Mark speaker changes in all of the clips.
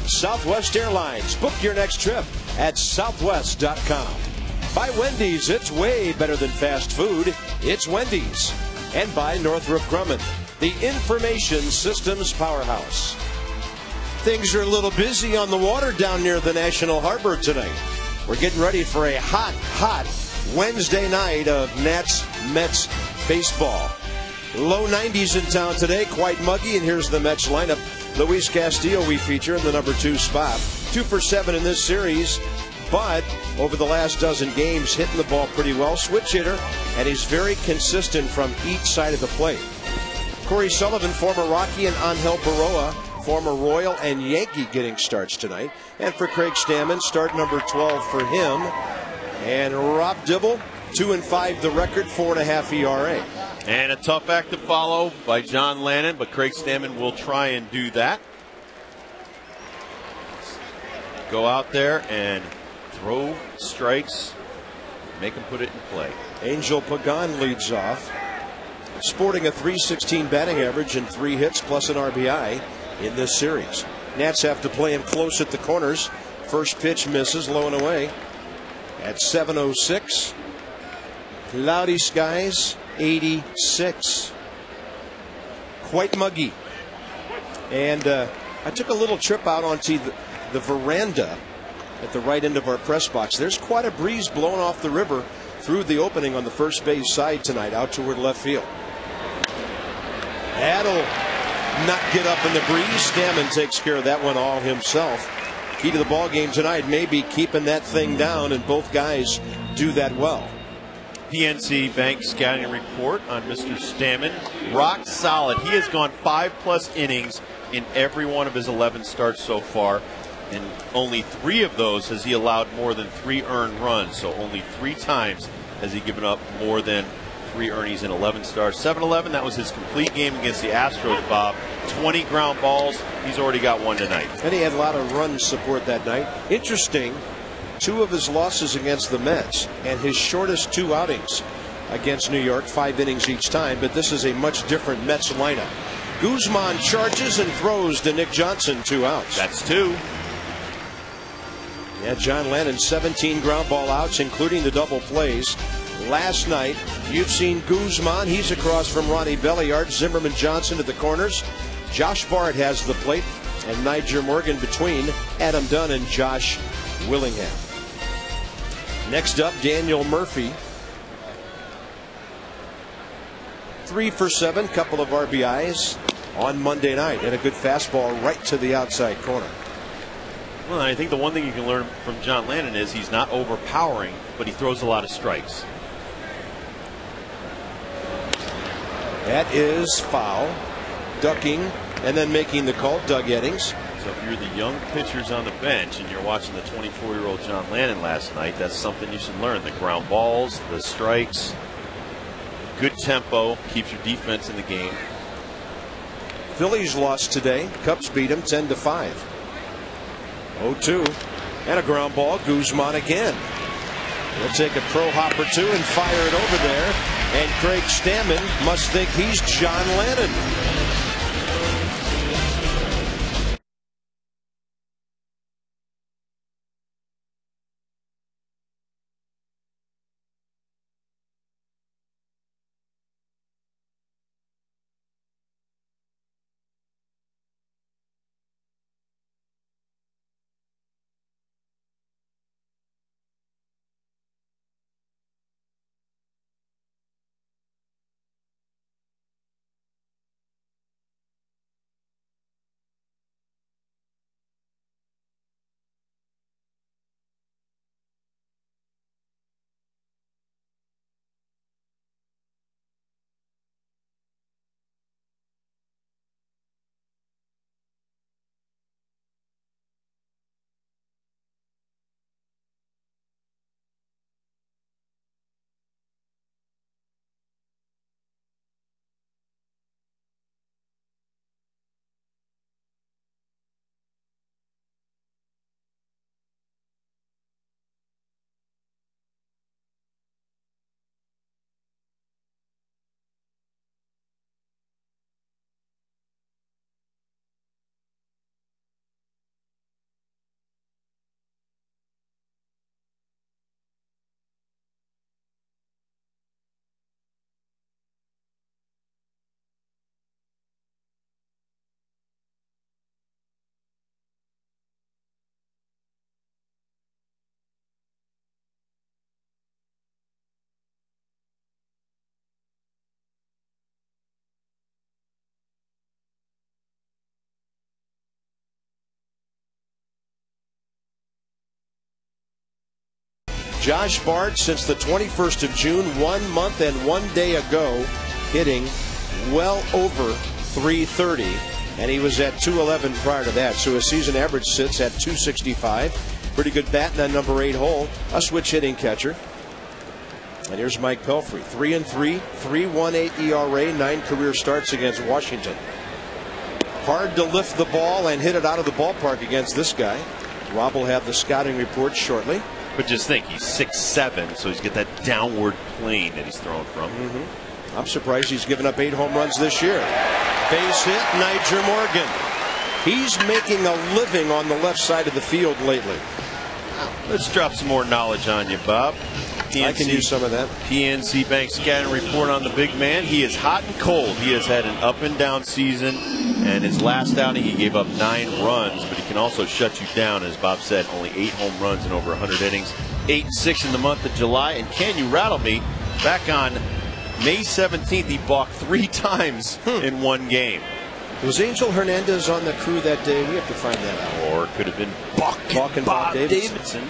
Speaker 1: Southwest Airlines. Book your next trip at southwest.com. By Wendy's, it's way better than fast food. It's Wendy's. And by Northrop Grumman, the information systems powerhouse. Things are a little busy on the water down near the National Harbor tonight. We're getting ready for a hot Wednesday night of Nats-Mets baseball. Low 90s in town today, quite muggy, and here's the Mets lineup. Luis Castillo we feature in the number 2 spot. 2 for 7 in this series, but over the last dozen games, hitting the ball pretty well. Switch hitter, and he's very consistent from each side of the plate. Corey Sullivan, former Rocky, and Angel Baroa, former Royal and Yankee, getting starts tonight. And for Craig Stammen, start number 12 for him. And Rob Dibble, 2-5 the record, 4.5 ERA.
Speaker 2: And a tough act to follow by John Lannon, but Craig Stammen will try and do that. Go out there and throw strikes, make him put it in play.
Speaker 1: Angel Pagan leads off, sporting a .316 batting average and 3 hits plus an RBI in this series. Nats have to play him close at the corners. First pitch misses, low and away. At 7:06, cloudy skies, 86. Quite muggy. And I took a little trip out onto the veranda at the right end of our press box. There's quite a breeze blowing off the river through the opening on the first base side tonight, out toward left field. That'll not get up in the breeze. Stammen takes care of that one all himself. Key to the ball game tonight may be keeping that thing down, and both guys do that well.
Speaker 2: PNC Bank scouting report on Mr. Stammen. Rock solid. He has gone 5+ innings in every one of his 11 starts so far. And only 3 of those has he allowed more than 3 earned runs. So only 3 times has he given up more than 3 earnings in 11 starts. 7-11, that was his complete game against the Astros, Bob. 20 ground balls. He's already got 1 tonight.
Speaker 1: And he had a lot of run support that night. Interesting, 2 of his losses against the Mets and his shortest 2 outings against New York, 5 innings each time. But this is a much different Mets lineup. Guzman charges and throws to Nick Johnson, 2 outs.
Speaker 2: That's 2.
Speaker 1: Yeah, John Lannon, 17 ground ball outs, including the double plays. Last night, you've seen Guzman. He's across from Ronnie Belliard. Zimmerman Johnson at the corners. Josh Bart has the plate, and Niger Morgan between Adam Dunn and Josh Willingham. Next up, Daniel Murphy. 3 for 7, couple of RBIs on Monday night, and a good fastball right to the outside corner.
Speaker 2: Well, I think the one thing you can learn from John Lannon is he's not overpowering, but he throws a lot of strikes.
Speaker 1: That is foul. Ducking and then making the call, Doug Eddings.
Speaker 2: So if you're the young pitchers on the bench and you're watching the 24-year-old John Lannon last night, that's something you should learn. The ground balls, the strikes, good tempo, keeps your defense in the game.
Speaker 1: Phillies lost today. Cubs beat them 10-5. 0-2 and a ground ball. Guzman again. He'll take a pro hop or 2 and fire it over there. And Craig Stammen must think he's John Lannon. Josh Bart, since the 21st of June, 1 month and 1 day ago, hitting well over 330. And he was at 211 prior to that. So his season average sits at 265. Pretty good bat in that number 8 hole. A switch hitting catcher. And here's Mike Pelfrey. 3-3, 3.18 ERA, 9 career starts against Washington. Hard to lift the ball and hit it out of the ballpark against this guy. Rob will have the scouting report shortly.
Speaker 2: But just think, he's 6'7", so he's got that downward plane that he's throwing from.
Speaker 1: I'm surprised he's given up 8 home runs this year. Base hit, Nyjer Morgan. He's making a living on the left side of the field lately.
Speaker 2: Let's drop some more knowledge on you, Bob.
Speaker 1: I can use some of that.
Speaker 2: PNC Bank scouting report on the big man. He is hot and cold. He has had an up and down season, and his last outing he gave up 9 runs, but he can also shut you down. As Bob said, only 8 home runs in over 100 innings, 8-6 in the month of July. And can you rattle me? Back on May 17th, he balked 3 times in 1 game.
Speaker 1: Was Angel Hernandez on the crew that day? We have to find that out.
Speaker 2: Or it could have been
Speaker 1: Bob Davidson.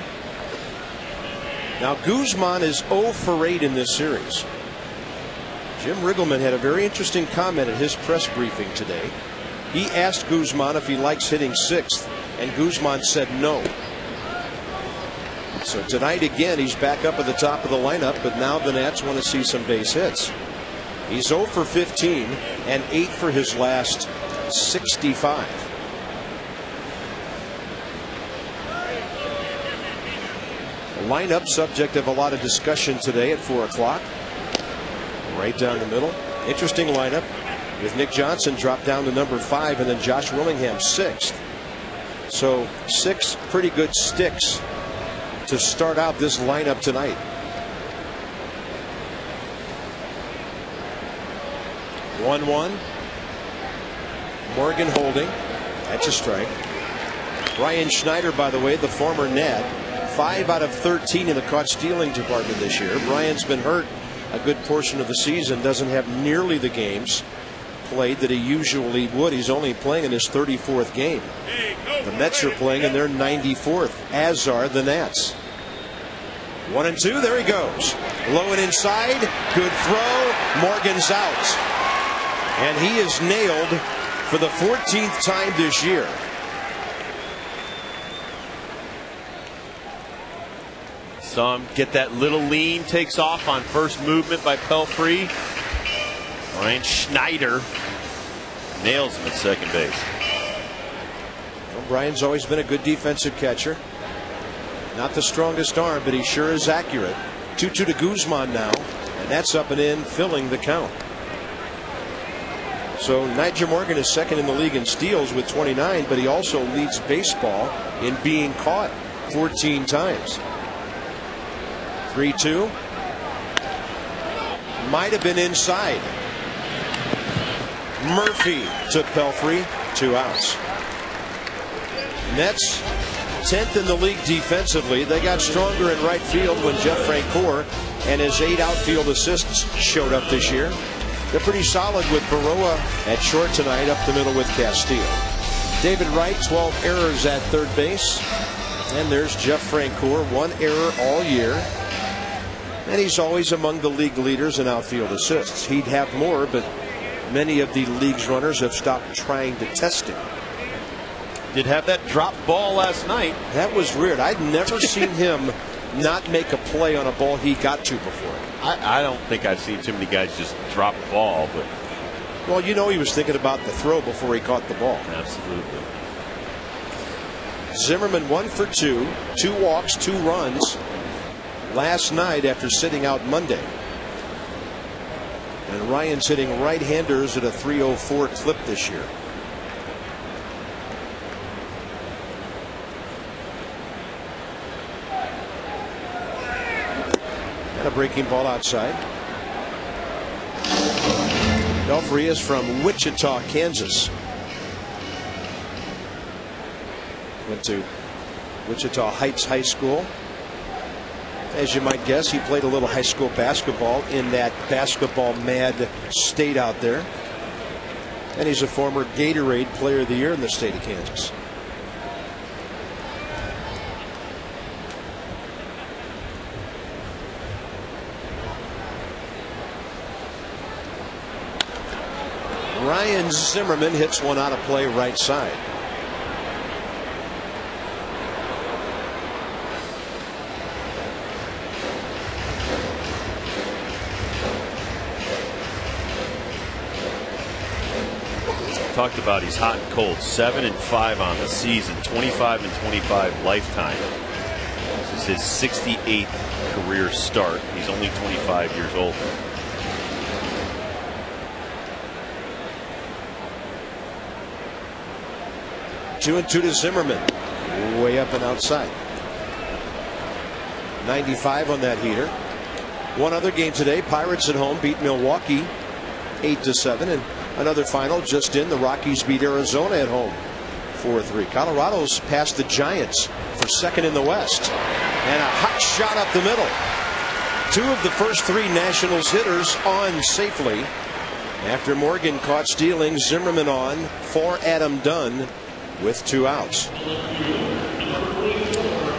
Speaker 1: Now Guzman is 0 for 8 in this series. Jim Riggleman had a very interesting comment at his press briefing today. He asked Guzman if he likes hitting 6th, and Guzman said no. So tonight again, he's back up at the top of the lineup, but now the Nats want to see some base hits. He's 0 for 15 and 8 for his last 65. Lineup subject of a lot of discussion today at 4 o'clock. Right down the middle. Interesting lineup with Nick Johnson dropped down to number 5 and then Josh Willingham 6th. So 6 pretty good sticks to start out this lineup tonight. One. Morgan holding. That's a strike. Ryan Schneider, by the way, the former Nat, 5 out of 13 in the caught stealing department this year. Brian's been hurt a good portion of the season, doesn't have nearly the games played that he usually would. He's only playing in his 34th game. The Mets are playing in their 94th, as are the Nats. 1-2, there he goes. Low and inside, good throw. Morgan's out. And he is nailed for the 14th time this year.
Speaker 2: Saw him get that little lean, takes off on first movement by Pelfrey. Ryan Schneider nails him at second base.
Speaker 1: Well, Brian's always been a good defensive catcher. Not the strongest arm, but he sure is accurate. 2-2 to Guzman now, and that's up and in, filling the count. So Nyjer Morgan is second in the league in steals with 29, but he also leads baseball in being caught 14 times. 3-2. Might have been inside. Murphy to Pelfrey, 2 outs. Nets 10th in the league defensively. They got stronger in right field when Jeff Francoeur and his 8 outfield assists showed up this year. They're pretty solid with Baroa at short tonight, up the middle with Castillo. David Wright, 12 errors at third base. And there's Jeff Francoeur, 1 error all year. And he's always among the league leaders in outfield assists. He'd have more, but many of the league's runners have stopped trying to test him.
Speaker 2: Did have that drop ball last night.
Speaker 1: That was weird. I'd never seen him not make a play on a ball he got to before.
Speaker 2: I don't think I've seen too many guys just drop a ball, but.
Speaker 1: Well, you know he was thinking about the throw before he caught the ball.
Speaker 2: Absolutely.
Speaker 1: Zimmerman 1 for 2, 2 walks, 2 runs last night after sitting out Monday. And Ryan's hitting right-handers at a 304 clip this year. And a breaking ball outside. Pelfrey is from Wichita, Kansas. Went to Wichita Heights High School. As you might guess, he played a little high school basketball in that basketball mad state out there. And he's a former Gatorade Player of the Year in the state of Kansas. Ryan Zimmerman hits one out of play right side.
Speaker 2: Talked about he's hot and cold. 7-5 on the season, 25-25 lifetime. This is his 68th career start. He's only 25 years old.
Speaker 1: 2-2 to Zimmerman. Way up and outside. 95 on that heater. One other game today. Pirates at home beat Milwaukee 8-7. And another final just in. The Rockies beat Arizona at home 4-3. Colorado's passed the Giants for second in the West. And a hot shot up the middle. Two of the first three Nationals hitters on safely. After Morgan caught stealing, Zimmerman on for Adam Dunn with 2 outs.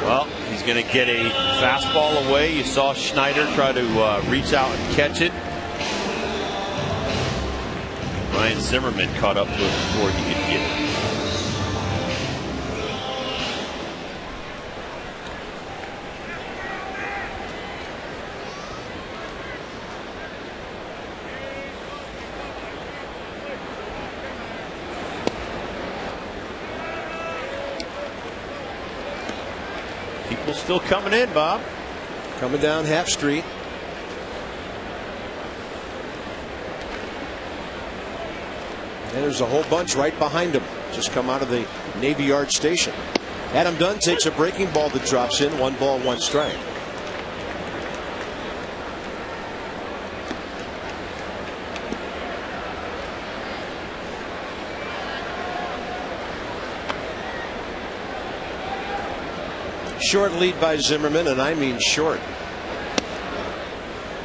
Speaker 2: Well, he's going to get a fastball away. You saw Schneider try to reach out and catch it. Ryan Zimmerman caught up to it before he could get it. People still coming in, Bob.
Speaker 1: Coming down Half Street. And there's a whole bunch right behind him. Just come out of the Navy Yard station. Adam Dunn takes a breaking ball that drops in. 1 ball, 1 strike. Short lead by Zimmerman, and I mean short.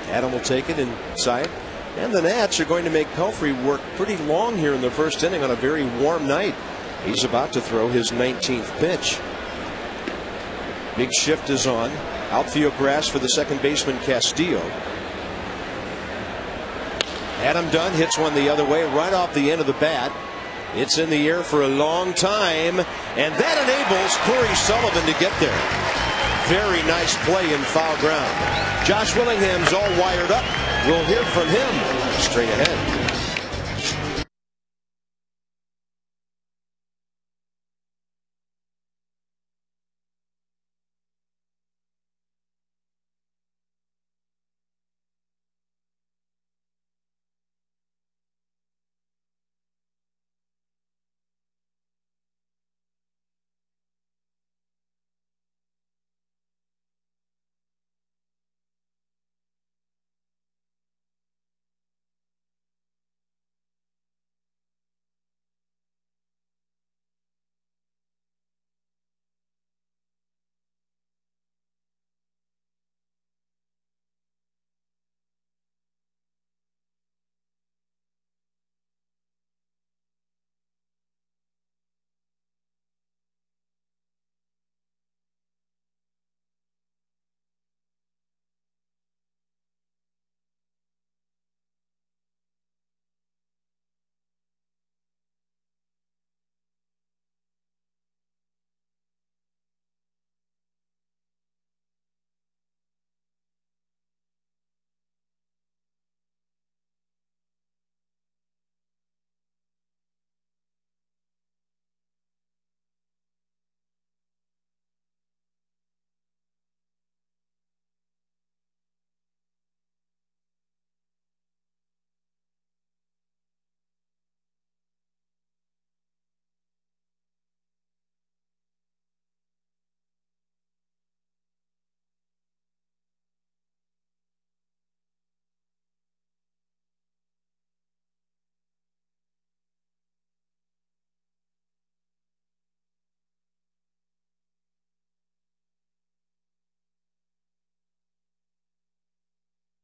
Speaker 1: Adam will take it inside. And the Nats are going to make Pelfrey work pretty long here in the first inning on a very warm night. He's about to throw his 19th pitch. Big shift is on. Outfield grass for the second baseman Castillo. Adam Dunn hits one the other way right off the end of the bat. It's in the air for a long time, and that enables Corey Sullivan to get there. Very nice play in foul ground. Josh Willingham's all wired up. We'll hear from him straight ahead.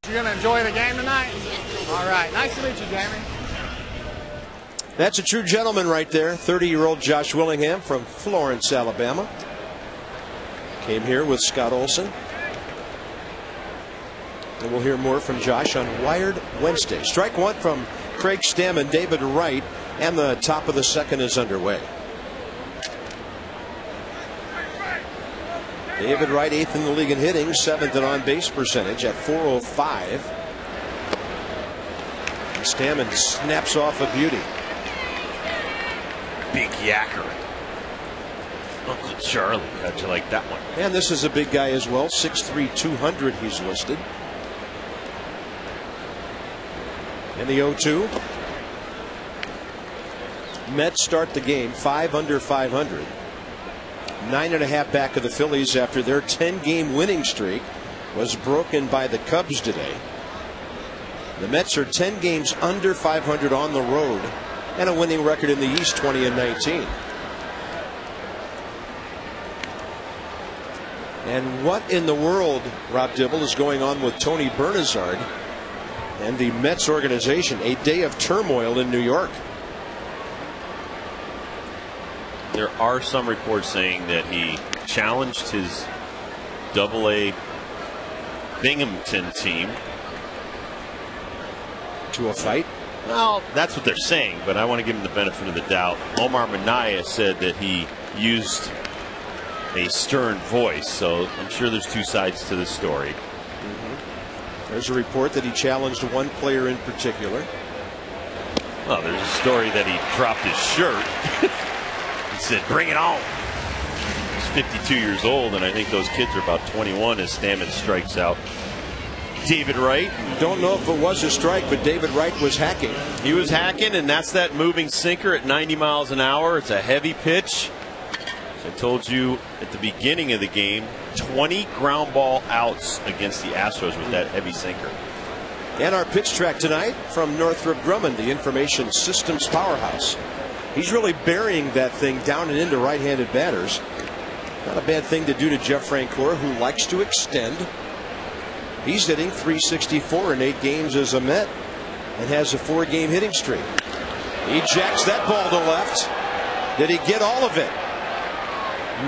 Speaker 3: You're going to enjoy the game tonight? All right. Nice to meet you, Jamie.
Speaker 1: That's a true gentleman right there. 30-year-old Josh Willingham from Florence, Alabama. Came here with Scott Olson. And we'll hear more from Josh on Wired Wednesday. Strike one from Craig Stammen, David Wright, and the top of the second is underway. David Wright, 8th in the league in hitting, 7th in on-base percentage at .405. And Stammen snaps off a beauty.
Speaker 2: Big yacker. Uncle Charlie, how'd you like that one?
Speaker 1: And this is a big guy as well, 6'3", 200 he's listed. And the 0-2. Mets start the game 5 under 500. 9.5 back of the Phillies after their 10-game winning streak was broken by the Cubs today. The Mets are 10 games under 500 on the road and a winning record in the East, 20-19. And what in the world, Rob Dibble, is going on with Tony Bernazard and the Mets organization? A day of turmoil in New York.
Speaker 2: There are some reports saying that he challenged his AA Binghamton team
Speaker 1: to a fight.
Speaker 2: Well, that's what they're saying, but I want to give him the benefit of the doubt. Omar Minaya said that he used a stern voice, so I'm sure there's two sides to the story.
Speaker 1: There's a report that he challenged one player in particular.
Speaker 2: Well, there's a story that he dropped his shirt. He said, "Bring it on." He's 52 years old, and I think those kids are about 21 as Stammen strikes out David Wright.
Speaker 1: Don't know if it was a strike, but David Wright was hacking.
Speaker 2: He was hacking, and that's that moving sinker at 90 miles an hour. It's a heavy pitch. As I told you at the beginning of the game, 20 ground ball outs against the Astros with that heavy sinker.
Speaker 1: And our pitch track tonight from Northrop Grumman, the information systems powerhouse. He's really burying that thing down and into right-handed batters. Not a bad thing to do to Jeff Francoeur, who likes to extend. He's hitting .364 in 8 games as a Met and has a 4-game hitting streak. He jacks that ball to left. Did he get all of it?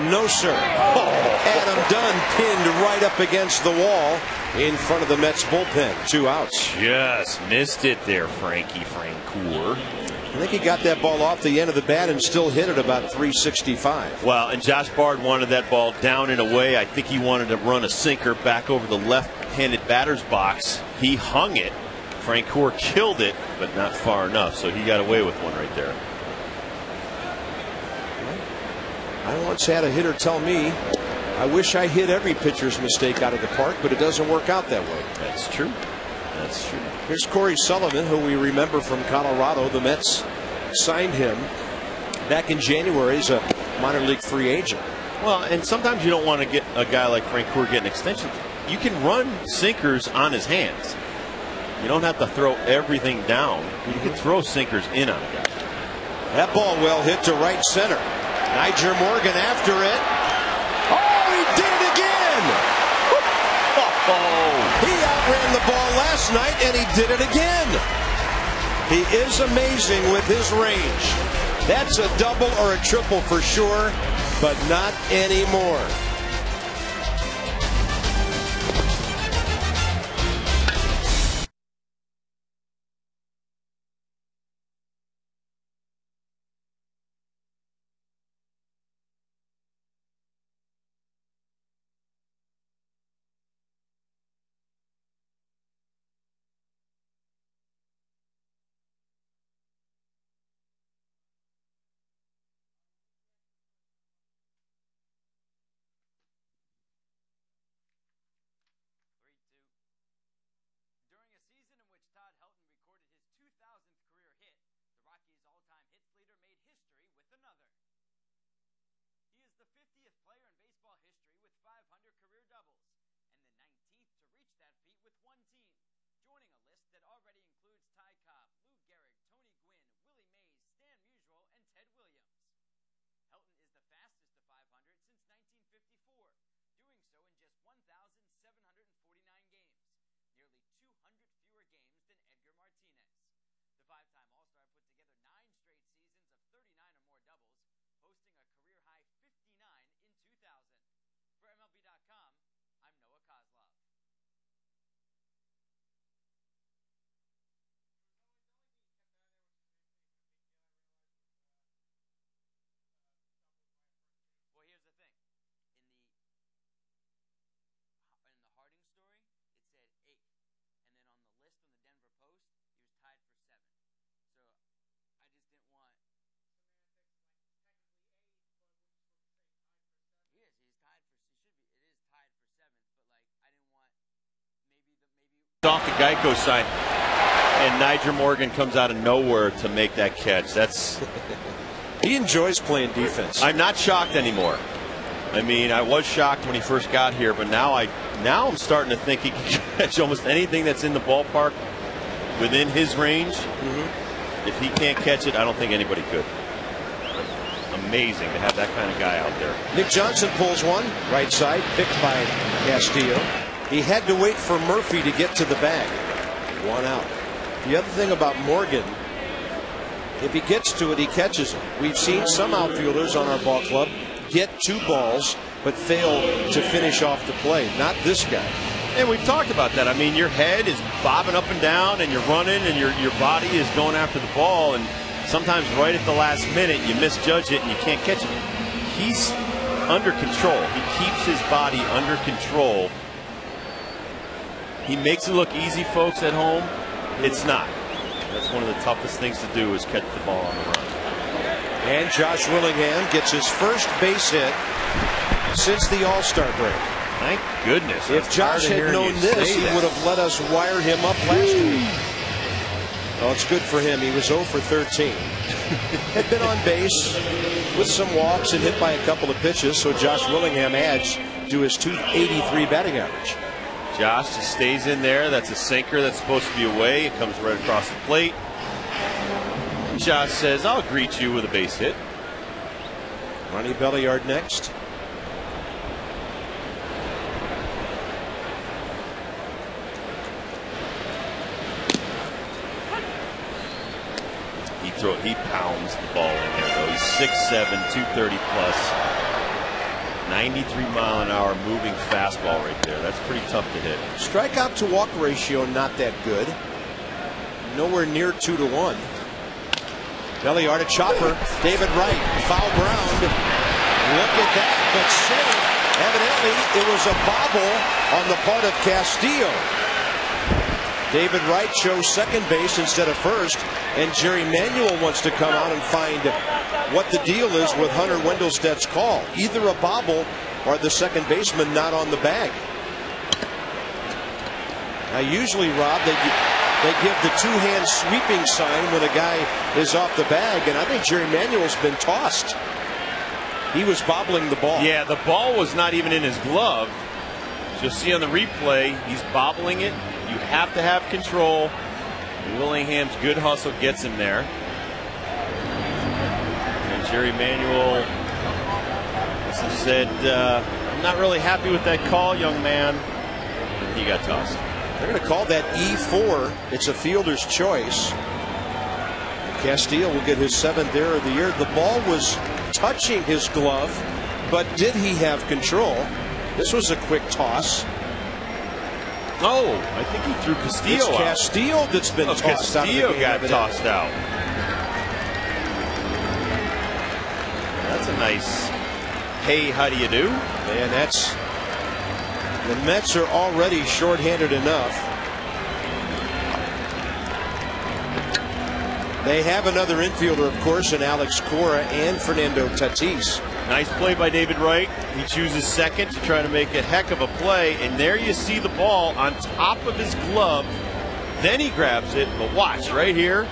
Speaker 1: No, sir. Adam Dunn pinned right up against the wall in front of the Mets bullpen. 2 outs.
Speaker 2: Just missed it there, Frankie Francoeur.
Speaker 1: I think he got that ball off the end of the bat and still hit it about .365.
Speaker 2: Well, and Josh Bard wanted that ball down and away. I think he wanted to run a sinker back over the left-handed batter's box. He hung it. Francoeur killed it, but not far enough, so he got away with one right there.
Speaker 1: I once had a hitter tell me, I wish I hit every pitcher's mistake out of the park, but it doesn't work out that way.
Speaker 2: That's true. That's true.
Speaker 1: Here's Corey Sullivan, who we remember from Colorado. The Mets signed him back in January as a minor league free agent.
Speaker 2: Well, and sometimes you don't want to get a guy like Francoeur get an extension. You can run sinkers on his hands. You don't have to throw everything down. You can throw sinkers in on a guy.
Speaker 1: That ball well hit to right center. Niger Morgan after it. Oh, he did it again! He outran the ball last night, and he did it again. He is amazing with his range. That's a double or a triple for sure, but not anymore.
Speaker 2: Off the Geico sign, and Niger Morgan comes out of nowhere to make that catch. That's
Speaker 1: he enjoys playing defense.
Speaker 2: I'm not shocked anymore. I mean, I was shocked when he first got here, but now I'm starting to think he can catch almost anything that's in the ballpark within his range. If he can't catch it, I don't think anybody could. Amazing to have that kind of guy out there.
Speaker 1: Nick Johnson pulls one, right side, picked by Castillo. He had to wait for Murphy to get to the bag. One out. The other thing about Morgan, if he gets to it, he catches it. We've seen some outfielders on our ball club get 2 balls but fail to finish off the play. Not this guy.
Speaker 2: And we've talked about that. I mean, your head is bobbing up and down, and you're running, and your body is going after the ball, and sometimes right at the last minute you misjudge it and you can't catch it. He's under control. He keeps his body under control. He makes it look easy, folks, at home. It's not. That's one of the toughest things to do is catch the ball on the run.
Speaker 1: And Josh Willingham gets his first base hit since the All-Star break.
Speaker 2: Thank goodness.
Speaker 1: If Josh had known this, he would have let us wire him up last week. Well, it's good for him. He was 0 for 13. Had been on base with some walks and hit by a couple of pitches, so Josh Willingham adds to his .283 batting average.
Speaker 2: Josh just stays in there. That's a sinker that's supposed to be away. It comes right across the plate. Josh says, I'll greet you with a base hit.
Speaker 1: Ronnie Belliard next.
Speaker 2: He pounds the ball in there, though. He's 6'7", 230 plus. 93-mile-an-hour moving fastball right there. That's pretty tough to hit.
Speaker 1: Strikeout to walk ratio not that good. Nowhere near 2-to-1. Belliard a chopper. David Wright, foul ground. Look at that, but safe. Evidently, it was a bobble on the part of Castillo. David Wright chose second base instead of first, and Jerry Manuel wants to come out and find what the deal is with Hunter Wendelstedt's call. Either a bobble or the second baseman not on the bag. Now, usually, Rob, they give the two-hand sweeping sign when a guy is off the bag, and I think Jerry Manuel's been tossed. He was bobbling the ball.
Speaker 2: Yeah, the ball was not even in his glove. You'll see on the replay, he's bobbling it. You have to have control. Willingham's good hustle gets him there. And Jerry Manuel said, I'm not really happy with that call, young man. And he got tossed.
Speaker 1: They're going to call that E4. It's a fielder's choice. Castillo will get his 7th error of the year. The ball was touching his glove, but did he have control? This was a quick toss.
Speaker 2: Oh, I think he threw Castillo out.
Speaker 1: Castillo that's been tossed out.
Speaker 2: Castillo got tossed out. That's a nice, hey, how do you do?
Speaker 1: And that's, the Mets are already shorthanded enough. They have another infielder, of course, in Alex Cora and Fernando Tatis.
Speaker 2: Nice play by David Wright. He chooses second to try to make a heck of a play, and there you see the ball on top of his glove. Then he grabs it, but watch right here.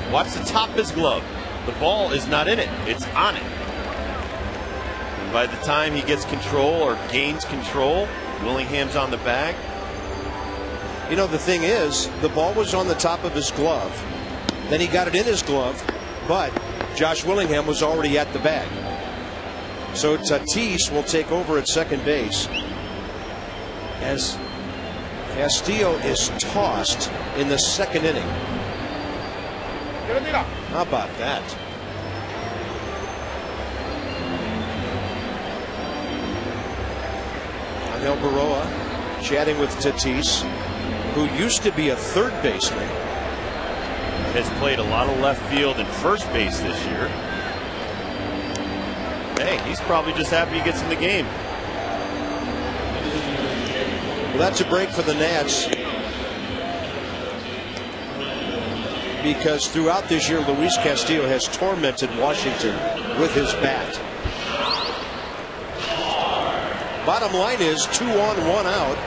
Speaker 2: Watch the top of his glove. The ball is not in it. It's on it. And by the time he gets control or gains control, Willingham's on the bag.
Speaker 1: You know, the thing is, the ball was on the top of his glove. Then he got it in his glove, but Josh Willingham was already at the bag. So Tatis will take over at second base as Castillo is tossed in the second inning. How about that? Angel Baroa chatting with Tatis, who used to be a third baseman.
Speaker 2: Has played a lot of left field and first base this year. Hey, he's probably just happy he gets in the game.
Speaker 1: Well, that's a break for the Nats, because throughout this year, Luis Castillo has tormented Washington with his bat. Bottom line is 2 on, 1 out.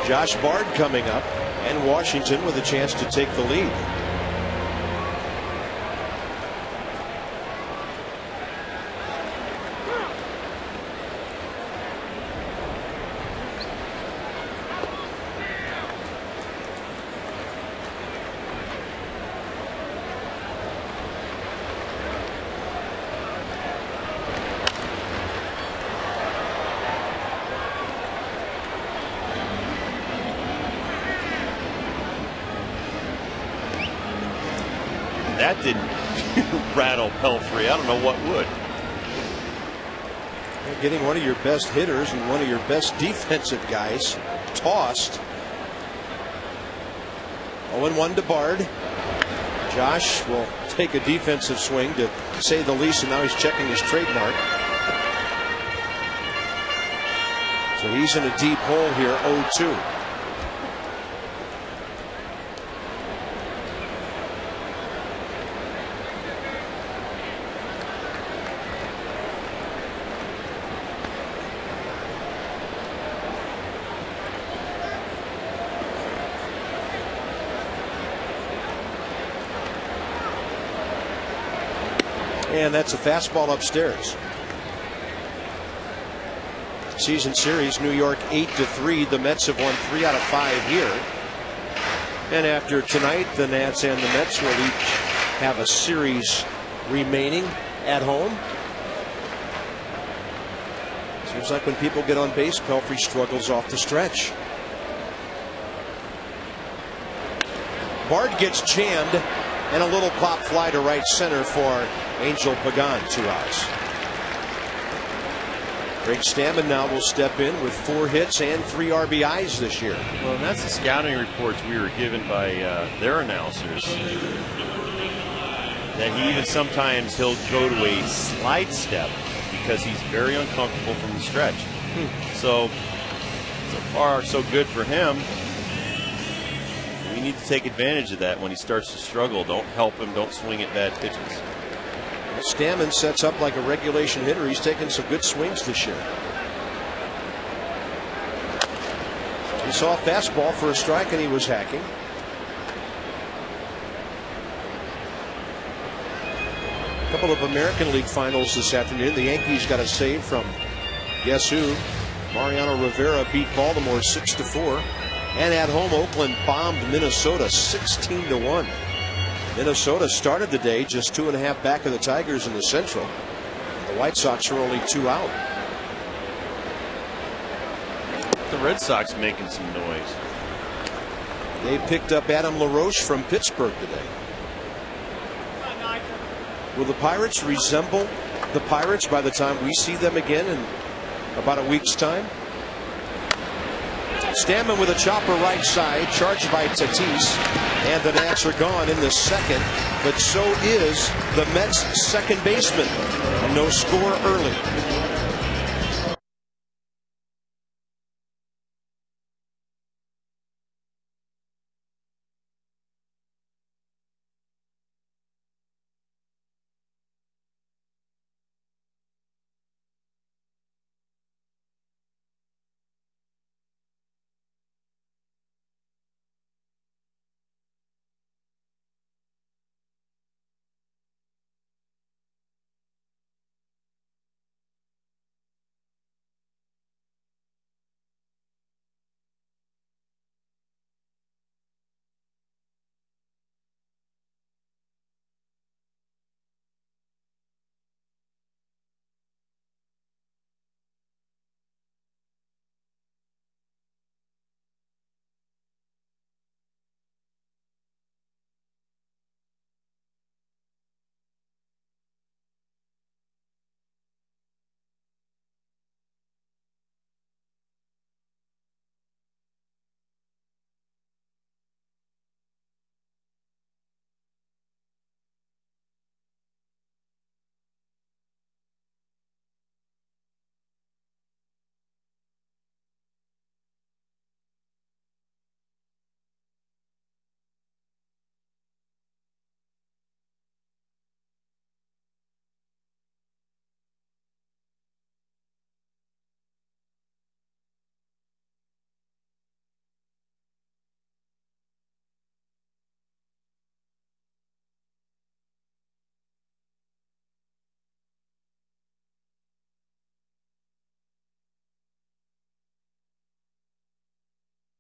Speaker 1: Josh Bard coming up. And Washington with a chance to take the lead.
Speaker 2: That didn't rattle Pelfrey. I don't know what would.
Speaker 1: You're getting one of your best hitters and one of your best defensive guys tossed. 0-1 to Bard. Josh will take a defensive swing to say the least, and now he's checking his trademark. So he's in a deep hole here, 0-2. And that's a fastball upstairs. Season series, New York 8-3. The Mets have won 3 out of 5 here. And after tonight, the Nats and the Mets will each have a series remaining at home. Seems like when people get on base, Pelfrey struggles off the stretch. Bard gets jammed, and a little pop fly to right center for Angel Pagan. 2 outs. Greg Stammen now will step in with 4 hits and 3 RBIs this year.
Speaker 2: Well, and that's the scouting reports we were given by their announcers. That he even sometimes he'll go to a slide step because he's very uncomfortable from the stretch. So far, so good for him. We need to take advantage of that when he starts to struggle. Don't help him. Don't swing at bad pitches.
Speaker 1: Stammen sets up like a regulation hitter. He's taken some good swings this year. He saw a fastball for a strike and he was hacking. A couple of American League finals this afternoon. The Yankees got a save from guess who? Mariano Rivera beat Baltimore 6-4. And at home, Oakland bombed Minnesota 16-1. Minnesota started the day just 2.5 back of the Tigers in the Central. The White Sox are only 2 out.
Speaker 2: The Red Sox making some noise.
Speaker 1: They picked up Adam LaRoche from Pittsburgh today. Will the Pirates resemble the Pirates by the time we see them again in about a week's time? Stammen with a chopper right side, charged by Tatis, and the Nats are gone in the second, but so is the Mets' second baseman. No score early.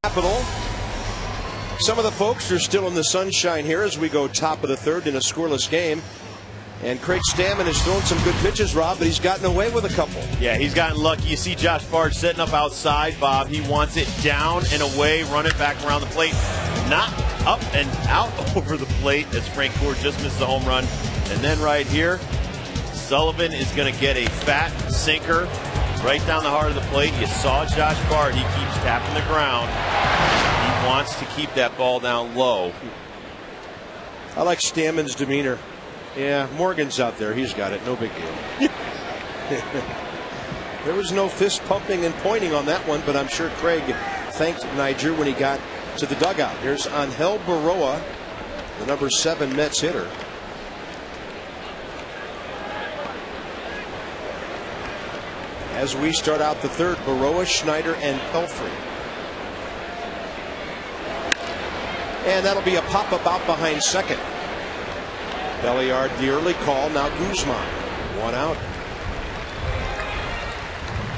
Speaker 1: Capital. Some of the folks are still in the sunshine here as we go top of the third in a scoreless game. And Craig Stammen has thrown some good pitches, Rob, but he's gotten away with a couple.
Speaker 2: Yeah, he's gotten lucky. You see Josh Bard setting up outside, Bob. He wants it down and away, run it back around the plate. Not up and out over the plate as Frank Gore just missed the home run. And then right here, Sullivan is going to get a fat sinker right down the heart of the plate. You saw Josh Bard. He keeps tapping the ground. He wants to keep that ball down low.
Speaker 1: I like Stammen's demeanor. Yeah, Morgan's out there. He's got it. No big deal. There was no fist pumping and pointing on that one, but I'm sure Craig thanked Niger when he got to the dugout. Here's Angel Baroa, the number 7 Mets hitter. As we start out the third, Baroa, Schneider, and Pelfrey. And that'll be a pop-up out behind second. Belliard, the early call. Now Guzman, 1 out.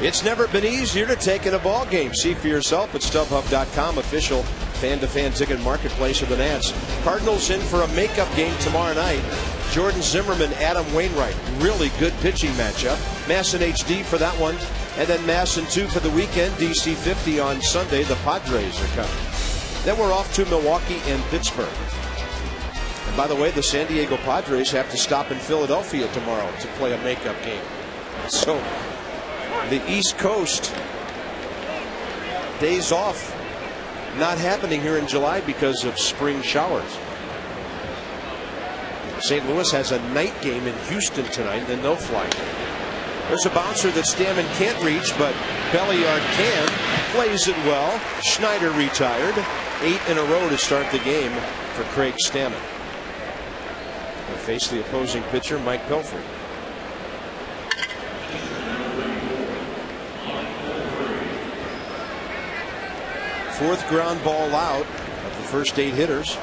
Speaker 1: It's never been easier to take in a ball game. See for yourself at StubHub.com, official fan-to-fan ticket marketplace of the Nats. Cardinals in for a makeup game tomorrow night. Jordan Zimmerman, Adam Wainwright. Really good pitching matchup. Masson HD for that one. And then Masson 2 for the weekend. DC 50 on Sunday. The Padres are coming. Then we're off to Milwaukee and Pittsburgh. And by the way, the San Diego Padres have to stop in Philadelphia tomorrow to play a makeup game. So the East Coast days off not happening here in July because of spring showers. St. Louis has a night game in Houston tonight, and then they'll fly. There's a bouncer that Stammen can't reach, but Belliard can. Plays it well. Schneider retired. 8 in a row to start the game for Craig Stammen. He'll face the opposing pitcher, Mike Pelfrey. Fourth ground ball out of the first 8 hitters.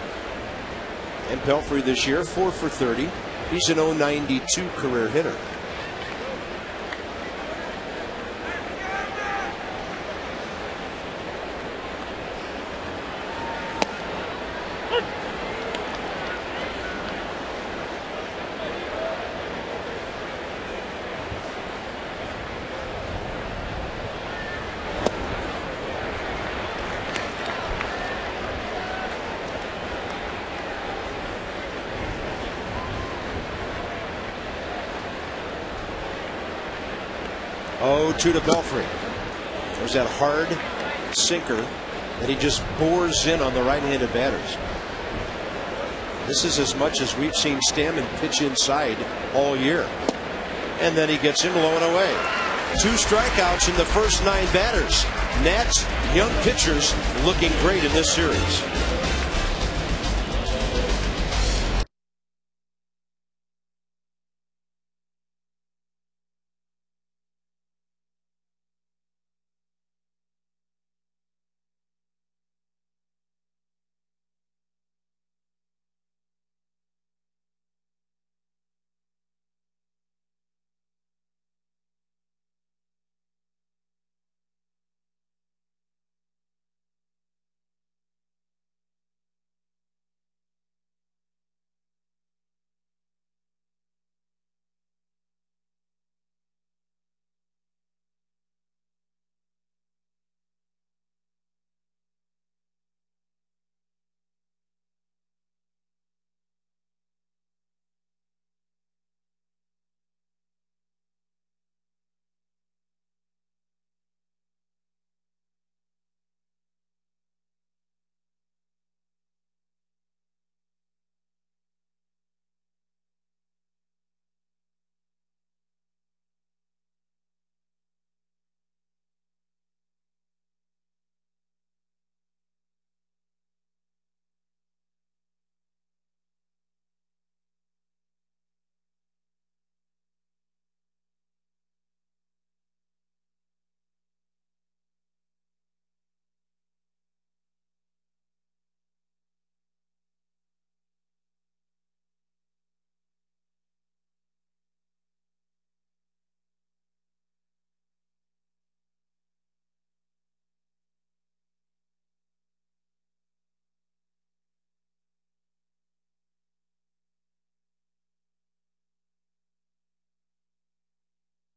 Speaker 1: And Pelfrey this year, 4 for 30. He's an .092 career hitter. Oh, 2 to Pelfrey. There's that hard sinker that he just bores in on the right-handed batters. This is as much as we've seen Stammen pitch inside all year. And then he gets him low and away. 2 strikeouts in the first 9 batters. Nats young pitchers looking great in this series.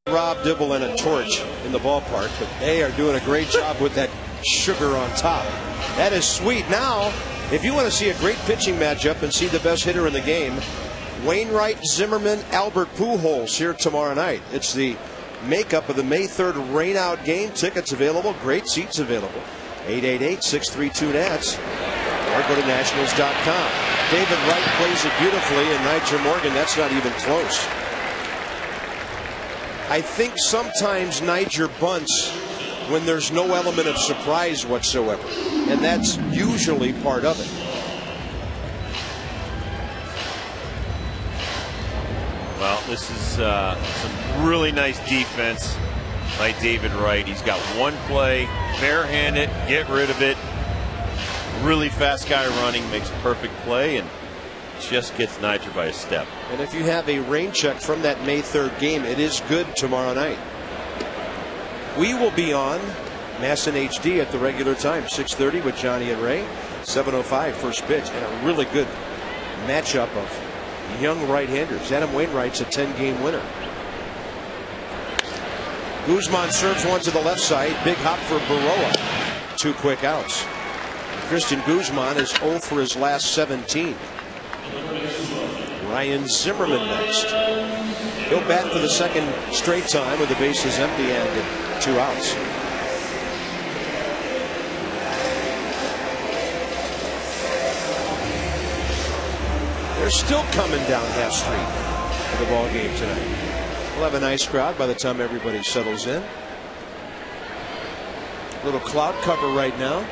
Speaker 1: Rob Dibble and a torch in the ballpark, but they are doing a great job with that sugar on top. That is sweet. Now, if you want to see a great pitching matchup and see the best hitter in the game, Wainwright, Zimmerman, Albert Pujols here tomorrow night. It's the makeup of the May 3rd rainout game. Tickets available, great seats available. 888-632-NATS or go to nationals.com. David Wright plays it beautifully, and Niger Morgan, that's not even close. I think sometimes Niger bunts when there's no element of surprise whatsoever, and that's usually part of it.
Speaker 2: Well, this is some really nice defense by David Wright. He's got one play, barehand it, get rid of it. Really fast guy running, makes a perfect play, and just gets Niger by a step.
Speaker 1: And if you have a rain check from that May 3rd game, it is good tomorrow night. We will be on Mass in HD at the regular time, 6:30 with Johnny and Ray. 7:05 first pitch, and a really good matchup of young right-handers. Adam Wainwright's a 10-game winner. Guzman serves one to the left side. Big hop for Baroa. 2 quick outs. Christian Guzman is 0 for his last 17. Ryan Zimmerman next. He'll bat for the second straight time with the bases empty and 2 outs. They're still coming down half street for the ball game tonight. We'll have a nice crowd by the time everybody settles in. Little cloud cover right now.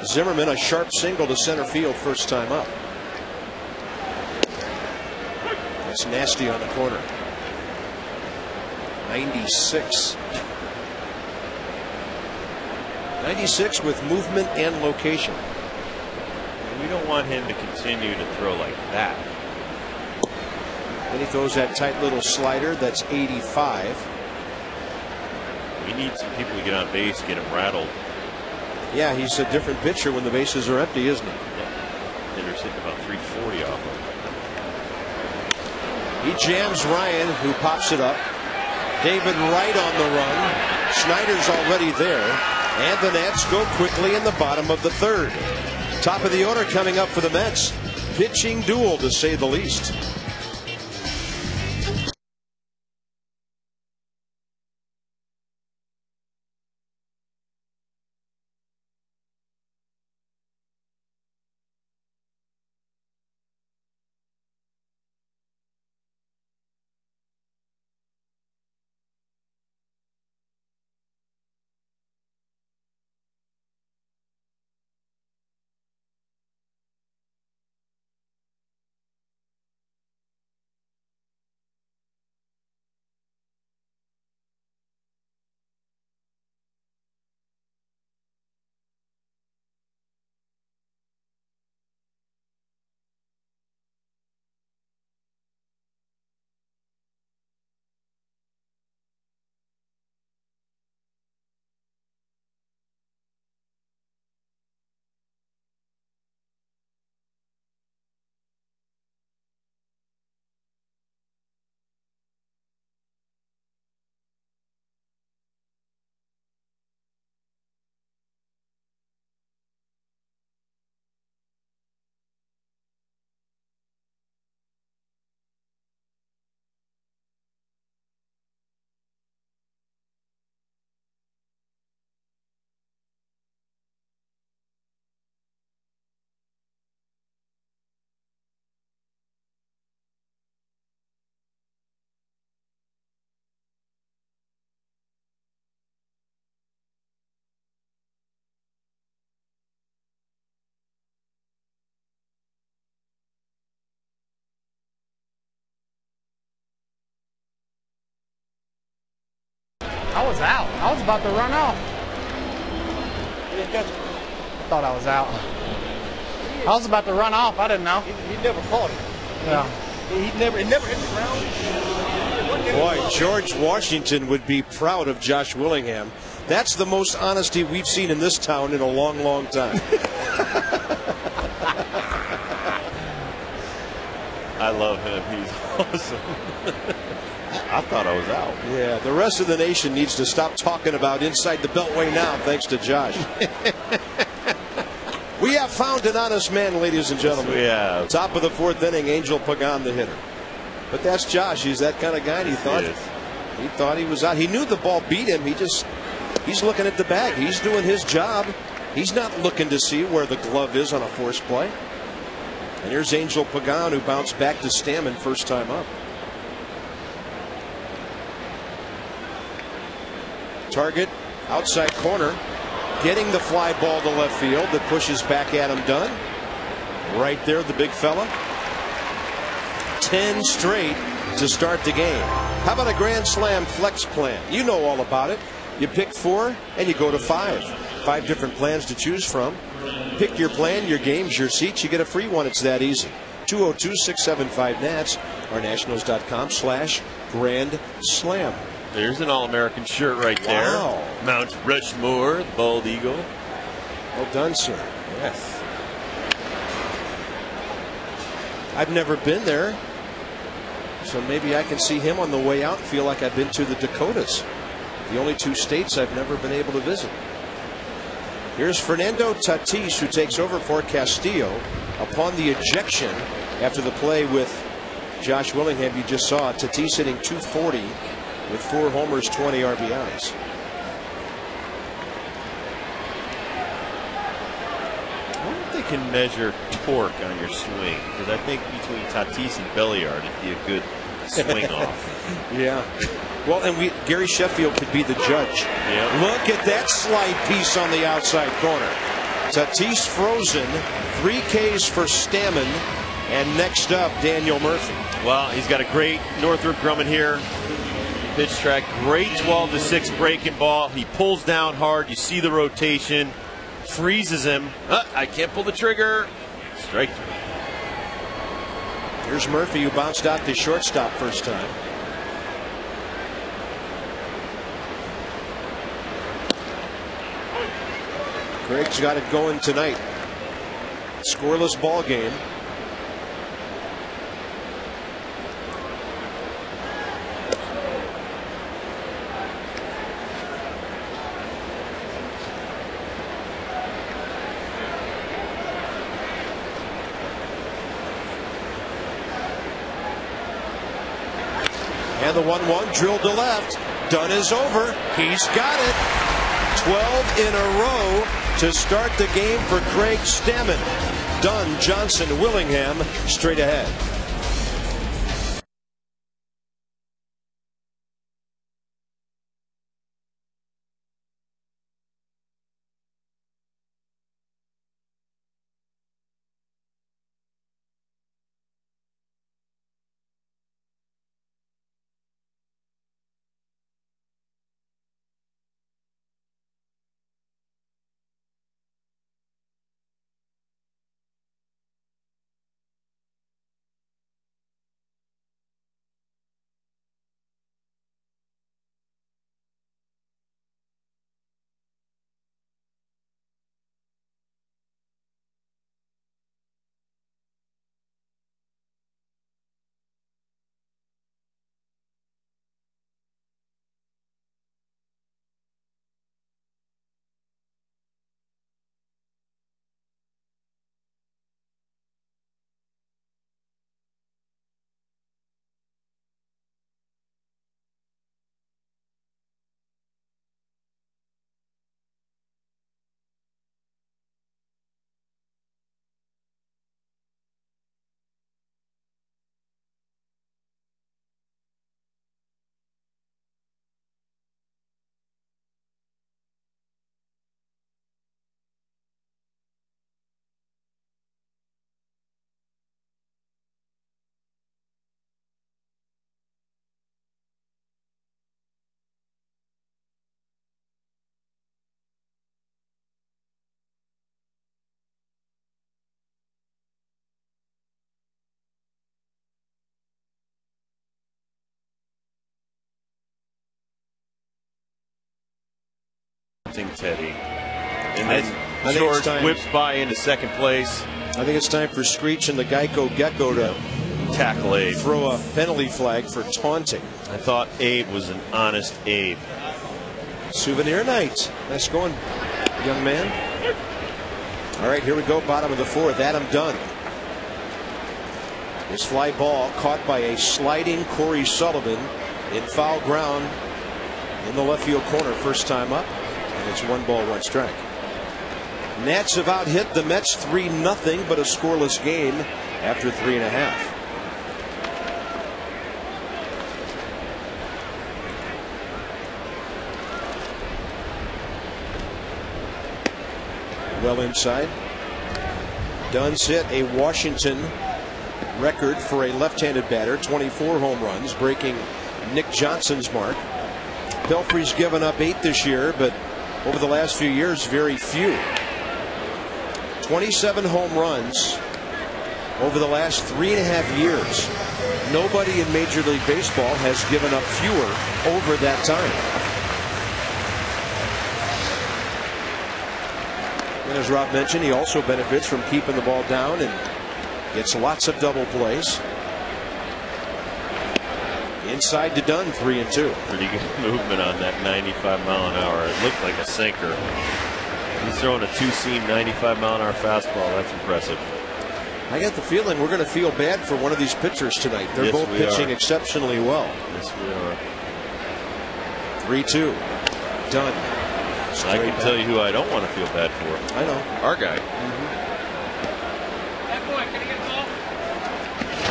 Speaker 1: Zimmerman, a sharp single to center field first time up. That's nasty on the corner. 96. 96 with movement and location.
Speaker 2: We don't want him to continue to throw like that.
Speaker 1: Then he throws that tight little slider that's 85.
Speaker 2: We need some people to get on base, get him rattled.
Speaker 1: Yeah, he's a different pitcher when the bases are empty, isn't he?
Speaker 2: Yeah. Hitter's hitting about 340 off him.
Speaker 1: He jams Ryan, who pops it up. David Wright on the run. Schneider's already there. And the Nats go quickly in the bottom of the 3rd. Top of the order coming up for the Mets. Pitching duel, to say the least.
Speaker 3: I was out. I was about to run off. I thought I was out. I was about to run off. I didn't know.
Speaker 4: He never caught it.
Speaker 3: Yeah.
Speaker 4: It never hit the ground.
Speaker 1: Boy, George Washington would be proud of Josh Willingham. That's the most honesty we've seen in this town in a long, long time.
Speaker 2: I love him. He's awesome. I thought I was out.
Speaker 1: Yeah, the rest of the nation needs to stop talking about inside the beltway now, thanks to Josh. We have found an honest man, ladies and gentlemen.
Speaker 2: Yeah.
Speaker 1: Top of the 4th inning, Angel Pagan, the hitter. But that's Josh. He's that kind of guy. And he thought he was out. He knew the ball beat him. He's looking at the bag. He's doing his job. He's not looking to see where the glove is on a force play. And here's Angel Pagan, who bounced back to Stammen first time up. Target outside corner, getting the fly ball to left field that pushes back Adam Dunn. Right there, the big fella. 10 straight to start the game. How about a Grand Slam flex plan? You know all about it. You pick 4 and you go to 5. 5 different plans to choose from. Pick your plan, your games, your seats. You get a free one. It's that easy. 202-675-NATS or nationals.com/Grand Slam.
Speaker 2: There's an All-American shirt right there.
Speaker 1: Wow.
Speaker 2: Mount Rushmore, bald eagle.
Speaker 1: Well done, sir.
Speaker 2: Yes.
Speaker 1: I've never been there, so maybe I can see him on the way out and feel like I've been to the Dakotas. The only 2 states I've never been able to visit. Here's Fernando Tatis, who takes over for Castillo upon the ejection after the play with Josh Willingham. You just saw Tatis hitting .240 with 4 homers, 20 RBIs.
Speaker 2: I wonder if they can measure torque on your swing, because I think between Tatis and Belliard it'd be a good swing off.
Speaker 1: Yeah. Well, and Gary Sheffield could be the judge.
Speaker 2: Yep.
Speaker 1: Look at that slide piece on the outside corner. Tatis frozen, 3 Ks for Stammen, and next up, Daniel Murphy.
Speaker 2: Well, he's got a great Northrop Grumman here. Pitch track, great 12-6 breaking ball. He pulls down hard. You see the rotation, freezes him. I can't pull the trigger. Strike 3.
Speaker 1: Here's Murphy, who bounced out the shortstop first time. Craig's got it going tonight. Scoreless ball game. And the 1-1 drilled to left. Dunn is over. He's got it. 12 in a row to start the game for Craig Stammen. Dunn, Johnson, Willingham straight ahead.
Speaker 2: Teddy. And then George whips by into second place.
Speaker 1: I think it's time for Screech and the Geico Gecko to
Speaker 2: tackle Abe.
Speaker 1: Throw a penalty flag for taunting.
Speaker 2: I thought Abe was an honest Abe.
Speaker 1: Souvenir night. Nice going, young man. All right, here we go. Bottom of the fourth. Adam Dunn. His fly ball caught by a sliding Corey Sullivan in foul ground in the left field corner. First time up. And it's 1 ball, 1 strike. Nats have out hit the Mets 3-0, but a scoreless game after 3.5. Well inside. Dunn's hit a Washington record for a left-handed batter, 24 home runs, breaking Nick Johnson's mark. Pelfrey's given up 8 this year, but over the last few years, very few. 27 home runs over the last 3.5 years. Nobody in Major League Baseball has given up fewer over that time. And as Rob mentioned, he also benefits from keeping the ball down and gets lots of double plays. Inside to Dunn, 3-2.
Speaker 2: Pretty good movement on that 95-mile-an-hour. It looked like a sinker. He's throwing a 2-seam 95-mile-an-hour fastball. That's impressive.
Speaker 1: I got the feeling we're going to feel bad for one of these pitchers tonight. They're both pitching exceptionally well.
Speaker 2: Yes, we are.
Speaker 1: 3-2. Dunn.
Speaker 2: I can tell you who I don't want to feel bad for.
Speaker 1: I know.
Speaker 2: Our guy.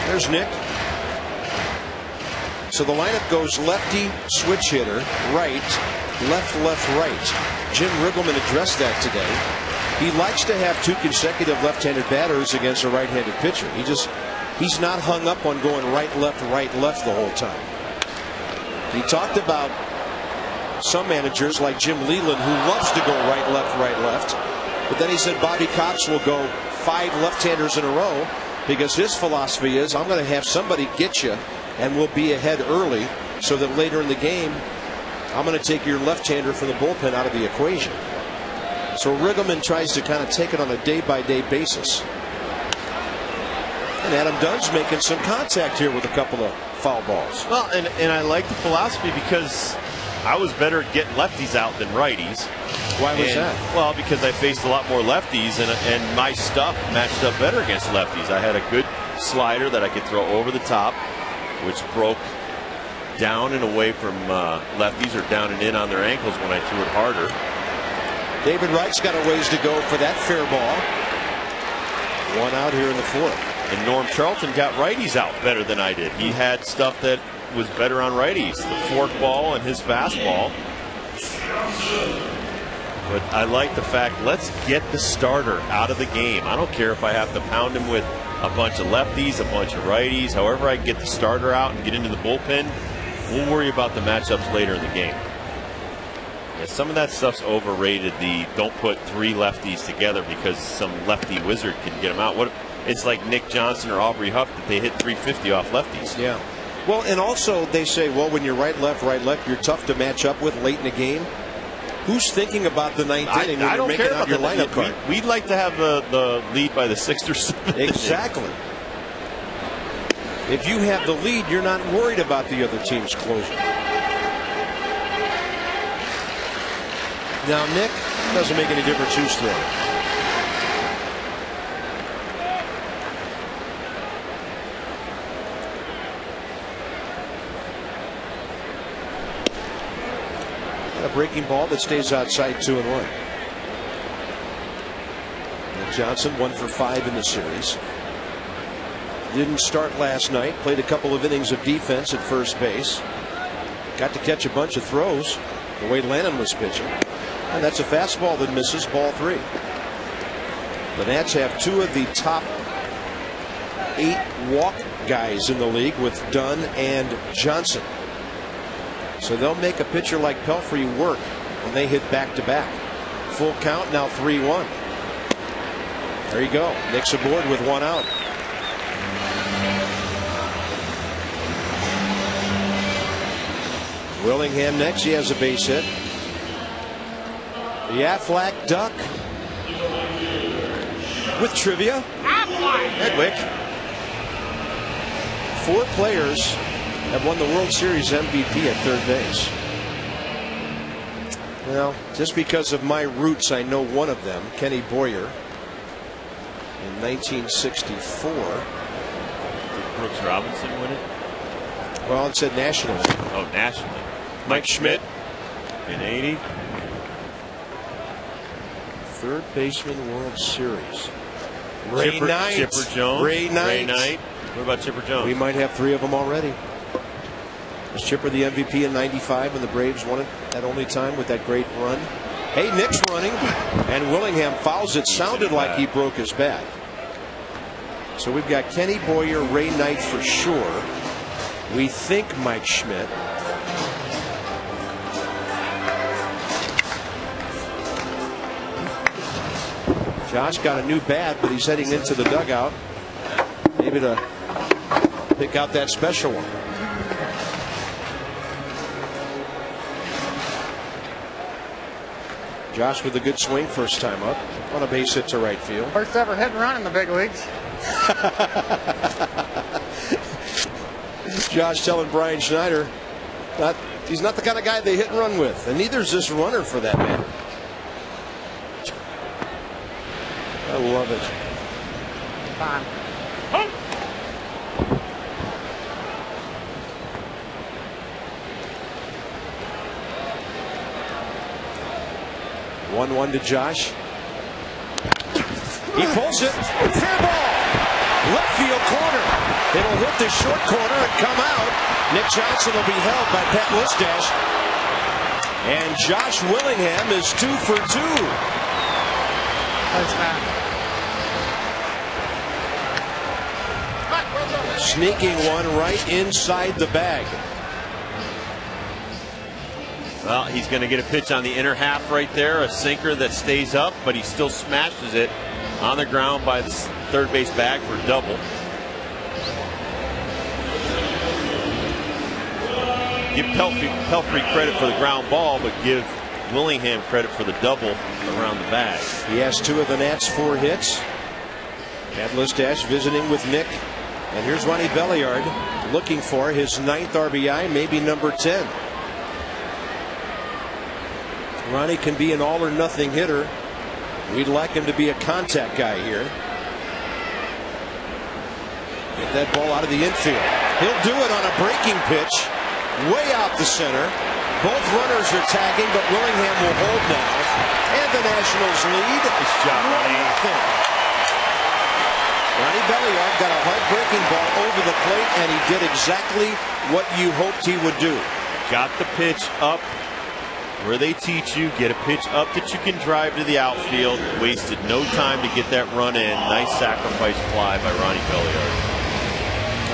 Speaker 1: There's Nick. So the lineup goes lefty, switch hitter, right, left, left, right. Jim Riggleman addressed that today. He likes to have 2 consecutive left-handed batters against a right-handed pitcher. He's not hung up on going right, left the whole time. He talked about some managers like Jim Leland who loves to go right, left. But then he said Bobby Cox will go 5 left-handers in a row because his philosophy is, I'm going to have somebody get you and we'll be ahead early so that later in the game I'm going to take your left-hander from the bullpen out of the equation. So Riggleman tries to kind of take it on a day-by-day basis. And Adam Dunn's making some contact here with a couple of foul balls.
Speaker 2: Well, and I like the philosophy because I was better at getting lefties out than righties.
Speaker 1: Why was that?
Speaker 2: Well, because I faced a lot more lefties, and my stuff matched up better against lefties. I had a good slider that I could throw over the top, which broke down and away from lefties or down and in on their ankles when I threw it harder.
Speaker 1: David Wright's got a ways to go for that fair ball. 1 out here in the 4th.
Speaker 2: And Norm Charlton got righties out better than I did. He had stuff that was better on righties, the fork ball and his fastball. But I like the fact, let's get the starter out of the game. I don't care if I have to pound him with a bunch of lefties, a bunch of righties, however I can get the starter out and get into the bullpen. We'll worry about the matchups later in the game. Yeah, some of that stuff's overrated. Don't put 3 lefties together because some lefty wizard can get them out. It's like Nick Johnson or Aubrey Huff that they hit 350 off lefties.
Speaker 1: Yeah. Well, and also they say, well, when you're right, left, you're tough to match up with late in the game. Who's thinking about the 9th inning when you're making out your lineup card?
Speaker 2: We'd like to have the lead by the 6th or 7th.
Speaker 1: Exactly. If you have the lead, you're not worried about the other team's closing. Now, Nick, doesn't make any difference who's throwing. A breaking ball that stays outside 2-1. And Johnson 1 for 5 in the series. Didn't start last night. Played a couple of innings of defense at first base. Got to catch a bunch of throws the way Lannon was pitching. And that's a fastball that misses, ball 3. The Nats have 2 of the top 8 walk guys in the league with Dunn and Johnson. So they'll make a pitcher like Pelfrey work when they hit back-to-back. Full count, now 3-1. There you go. Nick's aboard with 1 out. Willingham next. He has a base hit. The Aflac Duck with trivia.
Speaker 3: Aflac.
Speaker 2: Hedwick.
Speaker 1: 4 players have won the World Series MVP at third base. Well, just because of my roots, I know one of them, Kenny Boyer, in 1964.
Speaker 2: Did Brooks Robinson win it?
Speaker 1: Well, it said nationally.
Speaker 2: Oh, nationally. Mike Schmidt in 80.
Speaker 1: Third baseman World Series. Ray
Speaker 2: Chipper,
Speaker 1: Knight.
Speaker 2: Chipper Jones.
Speaker 1: Ray Knight.
Speaker 2: What about Chipper Jones?
Speaker 1: We might have 3 of them already. Was Chipper the MVP in '95 when the Braves won it that only time with that great run? Hey, Nick's running, and Willingham fouls it. Sounded like he broke his bat. So we've got Kenny Boyer, Ray Knight for sure. We think Mike Schmidt. Josh got a new bat, but he's heading into the dugout. Maybe to pick out that special one. Josh with a good swing first time up on a base hit to right field.
Speaker 3: First ever hit and run in the big leagues.
Speaker 1: Josh telling Brian Schneider he's not the kind of guy they hit and run with, and neither is this runner for that matter. I love it.
Speaker 3: Fine.
Speaker 1: 1-1 to Josh. He pulls it. Fair ball. Left field corner. It'll hit the short corner and come out. Nick Johnson will be held by Pat Listash. And Josh Willingham is 2 for 2.
Speaker 3: Thanks, Matt.
Speaker 1: Sneaking one right inside the bag.
Speaker 2: Well, he's going to get a pitch on the inner half right there, a sinker that stays up, but he still smashes it on the ground by the third base bag for double. Give Pelfrey credit for the ground ball, but give Willingham credit for the double around the bag.
Speaker 1: He has 2 of the Nats' 4 hits. Pat Listash visiting with Nick. And here's Ronnie Belliard looking for his 9th RBI, maybe number 10. Ronnie can be an all or nothing hitter. We'd like him to be a contact guy here. Get that ball out of the infield. He'll do it on a breaking pitch, way out the center. Both runners are tagging, but Willingham will hold now. And the Nationals lead.
Speaker 2: Nice job, Ronnie.
Speaker 1: Ronnie Belliard got a heartbreaking ball over the plate, and he did exactly what you hoped he would do.
Speaker 2: Got the pitch up where they teach you. Get a pitch up that you can drive to the outfield. Wasted no time to get that run in. Nice sacrifice fly by Ronnie Belliard.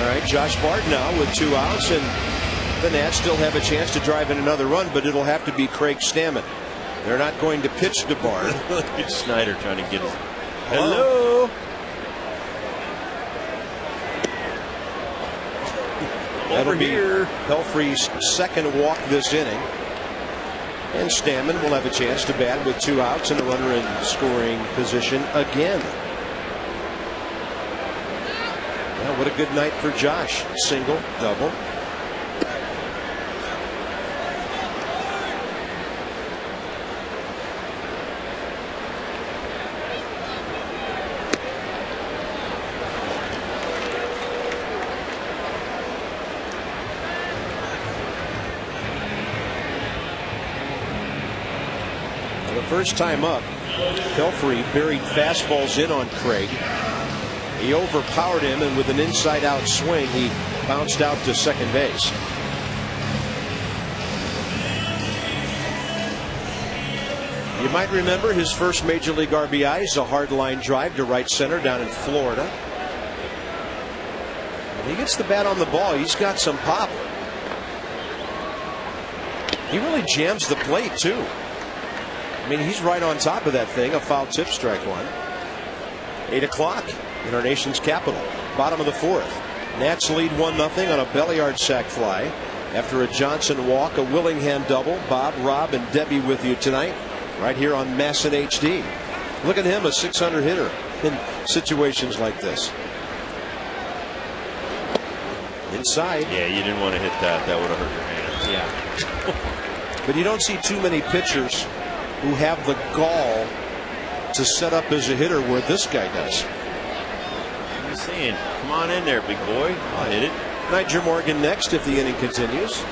Speaker 1: All right, Josh Bard now with 2 outs, and the Nats still have a chance to drive in another run, but it'll have to be Craig Stammen. They're not going to pitch to Bard.
Speaker 2: Look at Snyder trying to get him.
Speaker 1: Hello. That'll be Pelfrey's 2nd walk this inning. And Stammen will have a chance to bat with 2 outs and a runner in scoring position again. Well, what a good night for Josh. Single, double. First time up, Pelfrey buried fastballs in on Craig. He overpowered him, and with an inside-out swing, he bounced out to second base. You might remember his first Major League RBI is a hard line drive to right center down in Florida. When he gets the bat on the ball, he's got some pop. He really jams the plate, too. I mean, he's right on top of that thing. A foul tip, strike 1. 8 o'clock in our nation's capital. Bottom of the 4th. Nats lead 1-0 on a Belliard sac fly. After a Johnson walk, a Willingham double. Bob, Rob, and Debbie with you tonight, right here on Masson HD. Look at him, a 600 hitter in situations like this. Inside.
Speaker 2: Yeah, you didn't want to hit that. That would have hurt your hands.
Speaker 1: Yeah. But you don't see too many pitchers who have the gall to set up as a hitter where this guy does.
Speaker 2: What are you saying? Come on in there, big boy. I'll hit it.
Speaker 1: Niger Morgan next if the inning continues.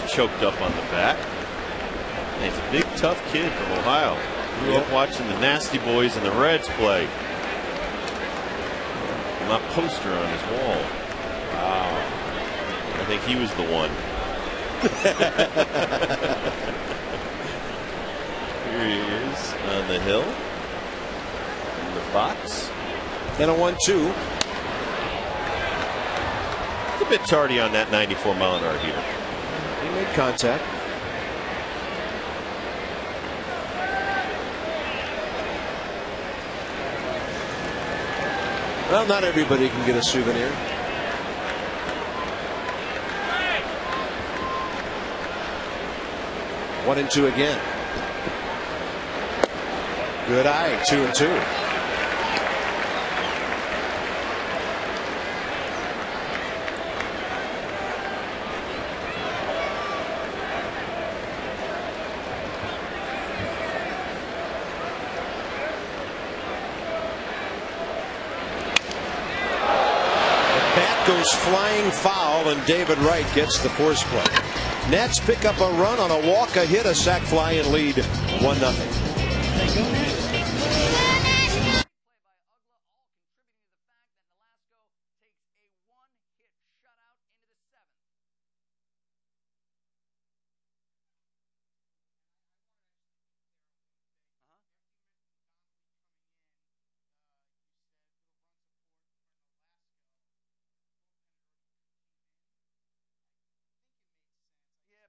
Speaker 2: He's choked up on the bat. And he's a big, tough kid from Ohio. Grew up watching the Nasty Boys and the Reds play. My poster on his wall. Wow. I think he was the one. Here he is on the hill. In the box.
Speaker 1: And a 1-2.
Speaker 2: It's a bit tardy on that 94-mile-an-hour heater.
Speaker 1: He made contact. Well, not everybody can get a souvenir. One and two again. Good eye. 2-2. Goes flying foul, and David Wright gets the force play. Nats pick up a run on a walk, a hit, a sac fly, and lead 1-0.
Speaker 5: Basically what I'm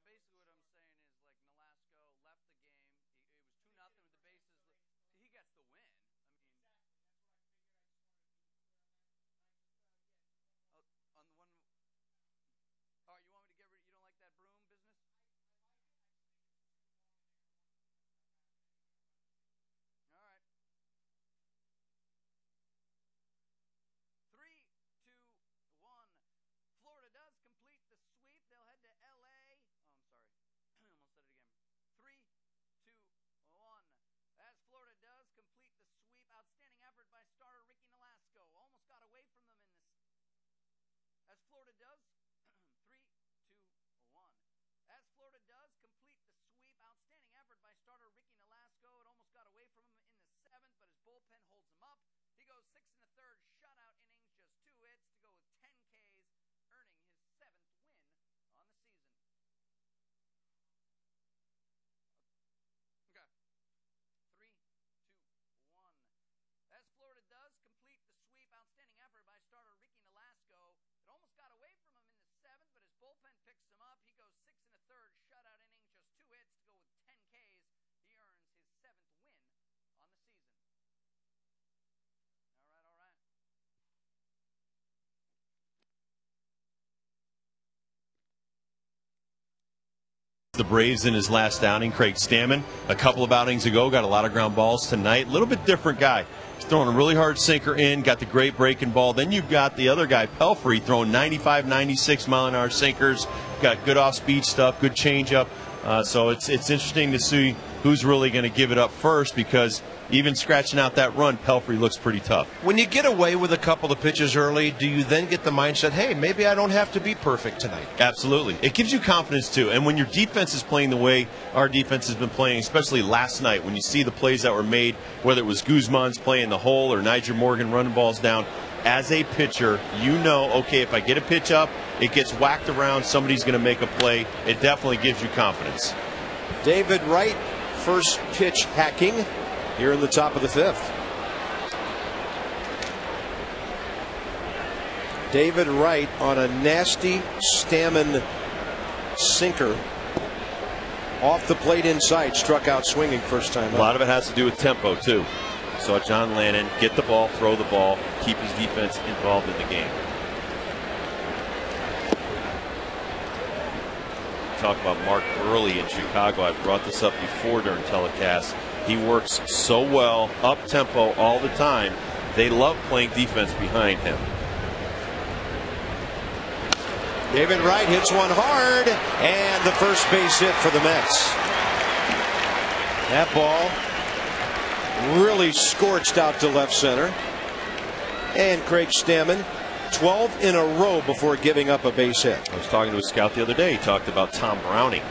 Speaker 5: saying is, like, Nolasco left the game. It was 2-0 with the bases. He gets the win. I mean, on the one. All right, you want me to get rid? You don't like that broom business? All right. 3, 2, 1. Florida does complete the sweep. They'll head to L.A. Oh, I'm sorry. I almost said it again. 3, 2, 1. As Florida does complete the sweep. Outstanding effort by starter Ricky Nolasco. Almost got away from them in this. As Florida does. 3, 2, 1. As Florida does complete the sweep. Outstanding effort by starter Ricky Nolasco. It almost got away from him in the 7th, but his bullpen holds him up. He goes 6 1/3 shutout innings, just 2 hits to go with 10 Ks, earning his 7th win on the season. Okay. 3, 2, 1. As Florida does complete the sweep, outstanding effort by starter Ricky Nolasco. It almost got away from him in the 7th, but his bullpen picks him up. He goes 6 1/3 shutout inning, just 2 hits to go with 10 Ks. He earns his 7th win on the season. All right, all right.
Speaker 2: The Braves in his last outing, Craig Stammen, a couple of outings ago, got a lot of ground balls tonight. A little bit different guy. He's throwing a really hard sinker in, got the great breaking ball. Then you've got the other guy, Pelfrey, throwing 95, 96-mile-an-hour sinkers. Got good off-speed stuff, good changeup. So it's interesting to see who's really going to give it up first, because even scratching out that run, Pelfrey looks pretty tough.
Speaker 1: When you get away with a couple of pitches early, do you then get the mindset, hey, maybe I don't have to be perfect tonight?
Speaker 2: Absolutely. It gives you confidence, too. And when your defense is playing the way our defense has been playing, especially last night, when you see the plays that were made, whether it was Guzman's playing the hole or Niger Morgan running balls down, as a pitcher, you know, okay, if I get a pitch up, it gets whacked around, somebody's going to make a play. It definitely gives you confidence.
Speaker 1: David Wright, first pitch hacking here in the top of the 5th. David Wright on a nasty Stammen sinker. Off the plate inside, struck out swinging first time up.
Speaker 2: A lot of it has to do with tempo, too. Saw John Lannon get the ball, throw the ball, keep his defense involved in the game. Talk about Mark Early in Chicago. I brought this up before during telecast. He works so well, up tempo all the time. They love playing defense behind him.
Speaker 1: David Wright hits one hard, and the first base hit for the Mets. That ball really scorched out to left center. And Craig Stammen, 12 in a row before giving up a base hit.
Speaker 2: I was talking to a scout the other day. He talked about Tom Browning.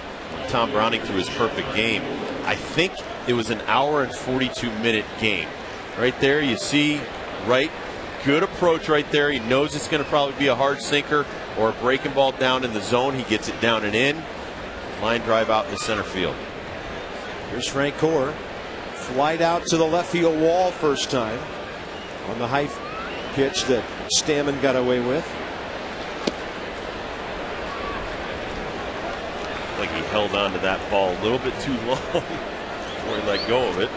Speaker 2: Tom Browning threw his perfect game. I think it was an hour and 42-minute game. Right there, you see Wright. Good approach right there. He knows it's going to probably be a hard sinker or a breaking ball down in the zone. He gets it down and in. Line drive out in the center field.
Speaker 1: Here's Frank Core. Flied out to the left field wall first time on the high pitch that Stammen got away with.
Speaker 2: Like he held on to that ball a little bit too long before he let go of it.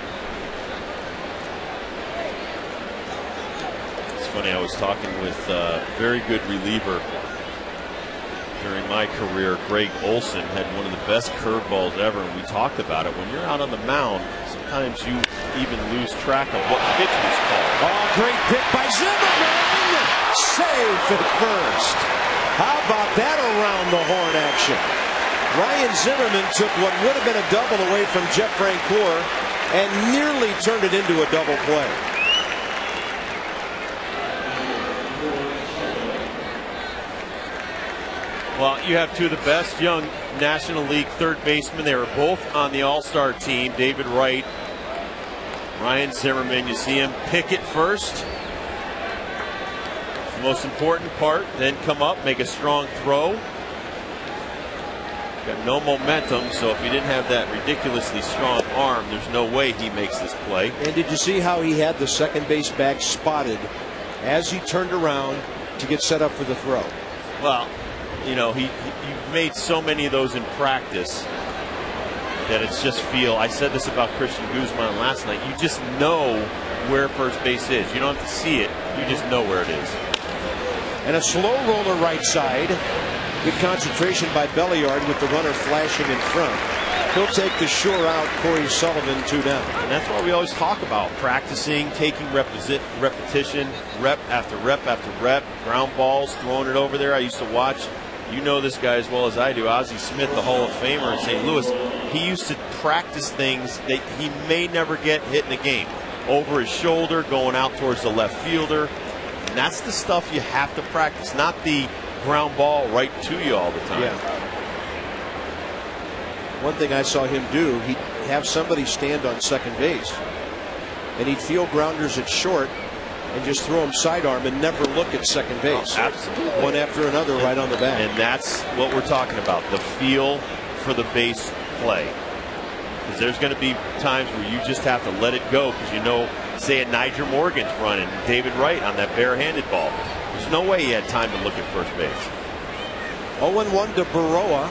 Speaker 2: It's funny, I was talking with a very good reliever during my career. Greg Olson had one of the best curveballs ever, and we talked about it. When you're out on the mound, sometimes you even lose track of what pitch was called.
Speaker 1: Oh, great pick by Zimmerman! Safe at first. How about that around the horn action? Ryan Zimmerman took what would have been a double away from Jeff Francoeur and nearly turned it into a double play.
Speaker 2: Well, you have two of the best young National League third basemen. They were both on the All-Star team. David Wright, Ryan Zimmerman. You see him pick it first. The most important part. Then come up, make a strong throw. Got no momentum, so if he didn't have that ridiculously strong arm, there's no way he makes this play.
Speaker 1: And did you see how he had the second base bag spotted as he turned around to get set up for the throw?
Speaker 2: Well, you know, he made so many of those in practice that it's just feel. I said this about Christian Guzman last night. You just know where first base is. You don't have to see it. You just know where it is.
Speaker 1: And a slow roller right side. Good concentration by Belliard with the runner flashing in front. He'll take the sure out Corey Sullivan 2 down.
Speaker 2: And that's what we always talk about. Practicing, taking repetition, rep after rep after rep. Ground balls, throwing it over there. I used to watch, you know this guy as well as I do, Ozzie Smith, the Hall of Famer in St. Louis. He used to practice things that he may never get hit in a game. Over his shoulder, going out towards the left fielder. And that's the stuff you have to practice, not the ground ball right to you all the time.
Speaker 1: Yeah. One thing I saw him do, he'd have somebody stand on second base, and he'd field grounders at short and just throw them sidearm and never look at second base.
Speaker 2: Oh, absolutely.
Speaker 1: One after another right on the bat.
Speaker 2: And that's what we're talking about, the feel for the base play. Because there's going to be times where you just have to let it go because you know, say a Niger Morgan's running, David Wright on that barehanded ball. There's no way he had time to look at first base.
Speaker 1: 0-1 to Baroa.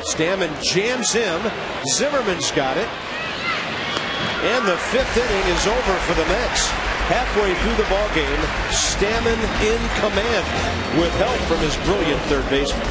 Speaker 1: Stammen jams him. Zimmerman's got it. And the 5th inning is over for the Mets. Halfway through the ball game, Stammen in command with help from his brilliant third baseman.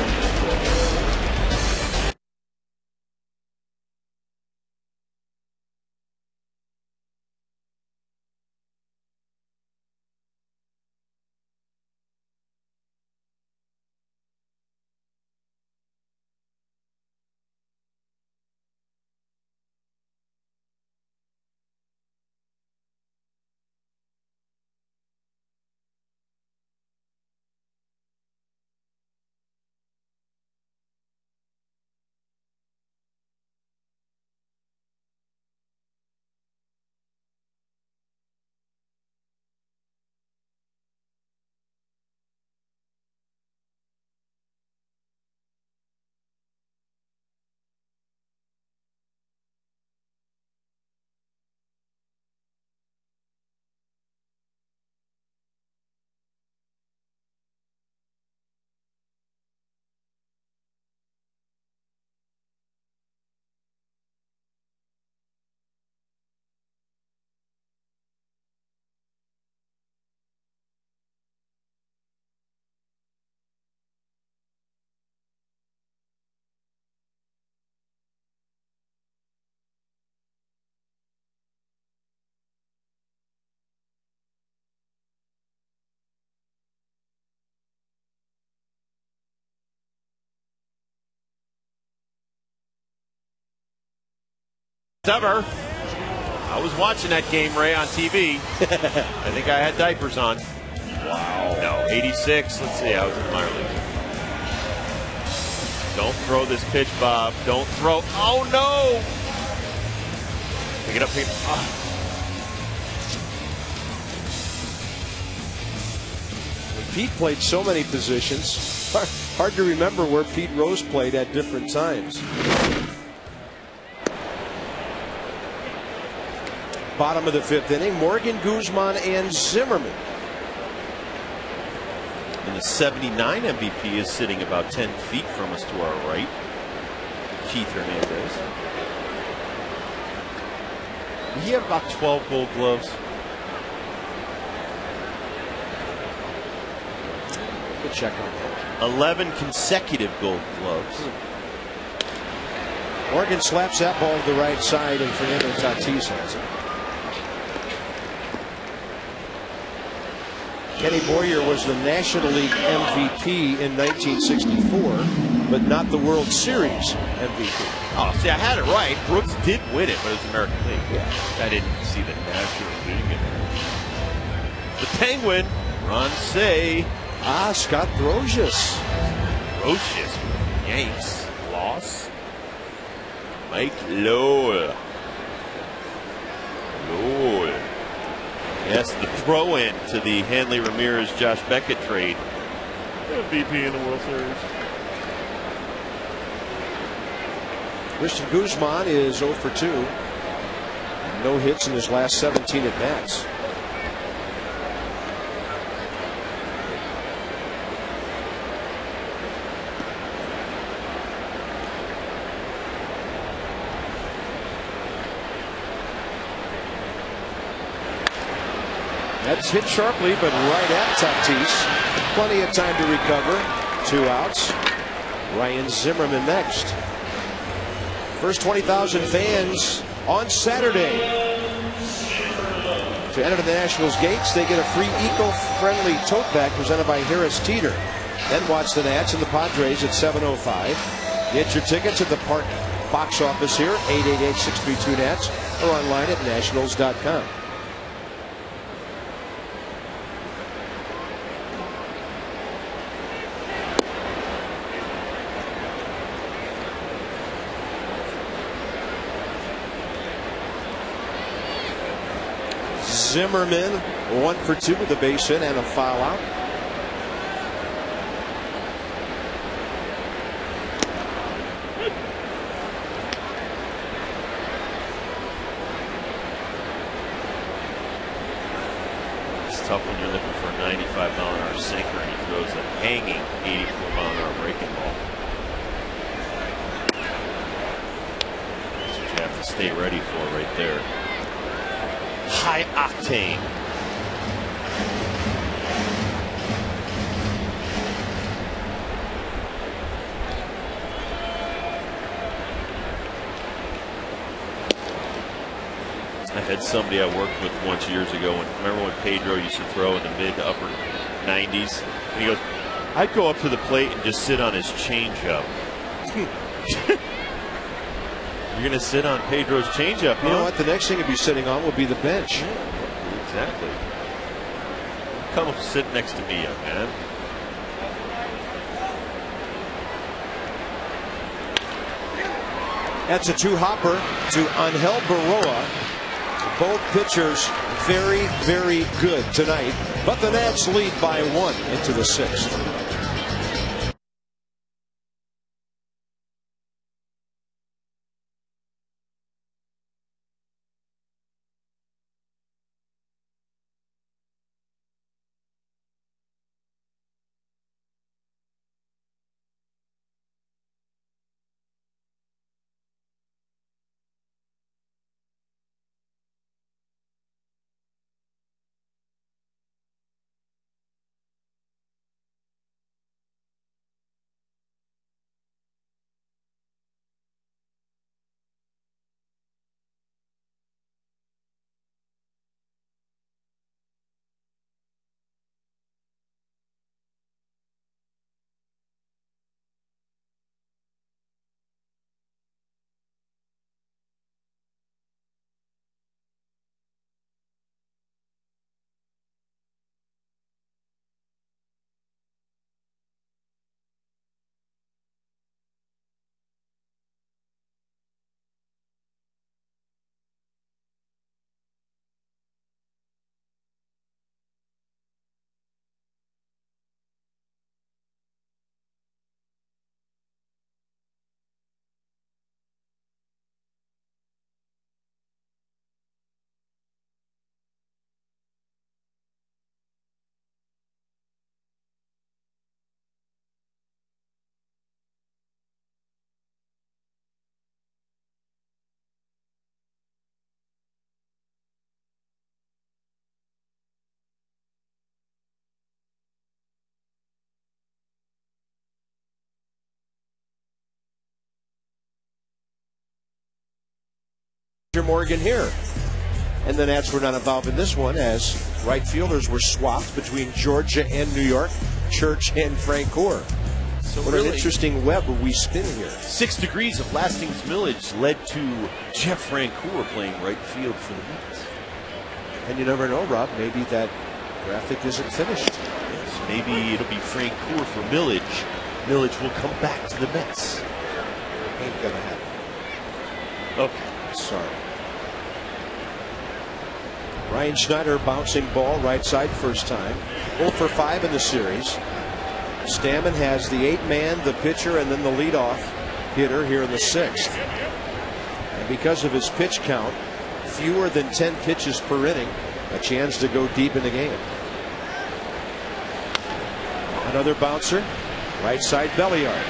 Speaker 2: Ever. I was watching that game, Ray, on TV. I think I had diapers on. Wow. No, 86. Let's see. I was in the minor league. Don't throw this pitch, Bob. Don't throw. Oh, no. Pick it up. Pick it up. Oh.
Speaker 1: Pete played so many positions. Hard to remember where Pete Rose played at different times. Bottom of the 5th inning, Morgan, Guzman, and Zimmerman.
Speaker 2: And the 79 MVP is sitting about 10 feet from us to our right. Keith Hernandez. He had about 12 gold gloves.
Speaker 1: Good check on that.
Speaker 2: 11 consecutive gold gloves.
Speaker 1: Morgan slaps that ball to the right side, and Fernando Tatis has it. Kenny Boyer was the National League MVP in 1964, but not the World Series MVP.
Speaker 2: Oh, see, I had it right. Brooks did win it, but it was American League.
Speaker 1: Yeah.
Speaker 2: I didn't see the National League in there. The Penguin, Ron Say.
Speaker 1: Scott Brosius.
Speaker 2: Brosius, Yanks. Loss. Mike Lowell. Yes, the throw-in to the Hanley Ramirez Josh Beckett trade. MVP in the World Series.
Speaker 1: Christian Guzman is 0 for 2. No hits in his last 17 at bats. That's hit sharply, but right at Tatis. Plenty of time to recover. 2 outs. Ryan Zimmerman next. First 20,000 fans on Saturday to enter the Nationals gates. They get a free eco-friendly tote bag presented by Harris Teeter. Then watch the Nats and the Padres at 7:05. Get your tickets at the park box office here, 888-632-NATS, or online at nationals.com. Zimmerman 1 for 2 with a base hit and a foul out.
Speaker 2: It's tough when you're looking for a 95-mile-an-hour sinker and he throws a hanging 84-mile-an-hour breaking ball. That's what you have to stay ready for right there. High octane. I had somebody I worked with once years ago, and remember when Pedro used to throw in the mid to upper 90s? And he goes, I'd go up to the plate and just sit on his changeup. You're going to sit on Pedro's changeup, huh?
Speaker 1: You know what? The next thing he'd be sitting on will be the bench.
Speaker 2: Yeah, exactly. Come sit next to me, young man.
Speaker 1: That's a 2-hopper to Angel Baroa. Both pitchers very, very good tonight. But the Nats lead by 1 into the 6th. Morgan here. And the Nats were not involved in this one as right fielders were swapped between Georgia and New York, Church and Francoeur. So what an interesting web we spin here.
Speaker 2: 6 degrees of Lastings Millage led to Jeff Francoeur playing right field for the Mets.
Speaker 1: And you never know, Rob, maybe that graphic isn't finished.
Speaker 2: Yes, maybe it'll be Francoeur for Millage. Millage will come back to the Mets.
Speaker 1: Ain't gonna happen.
Speaker 2: Okay.
Speaker 1: Sorry. Ryan Schneider bouncing ball right side first time. 0 for 5 in the series. Stammen has the 8-man, the pitcher, and then the leadoff hitter here in the 6th. And because of his pitch count, fewer than 10 pitches per inning, a chance to go deep in the game. Another bouncer, right side Belliard.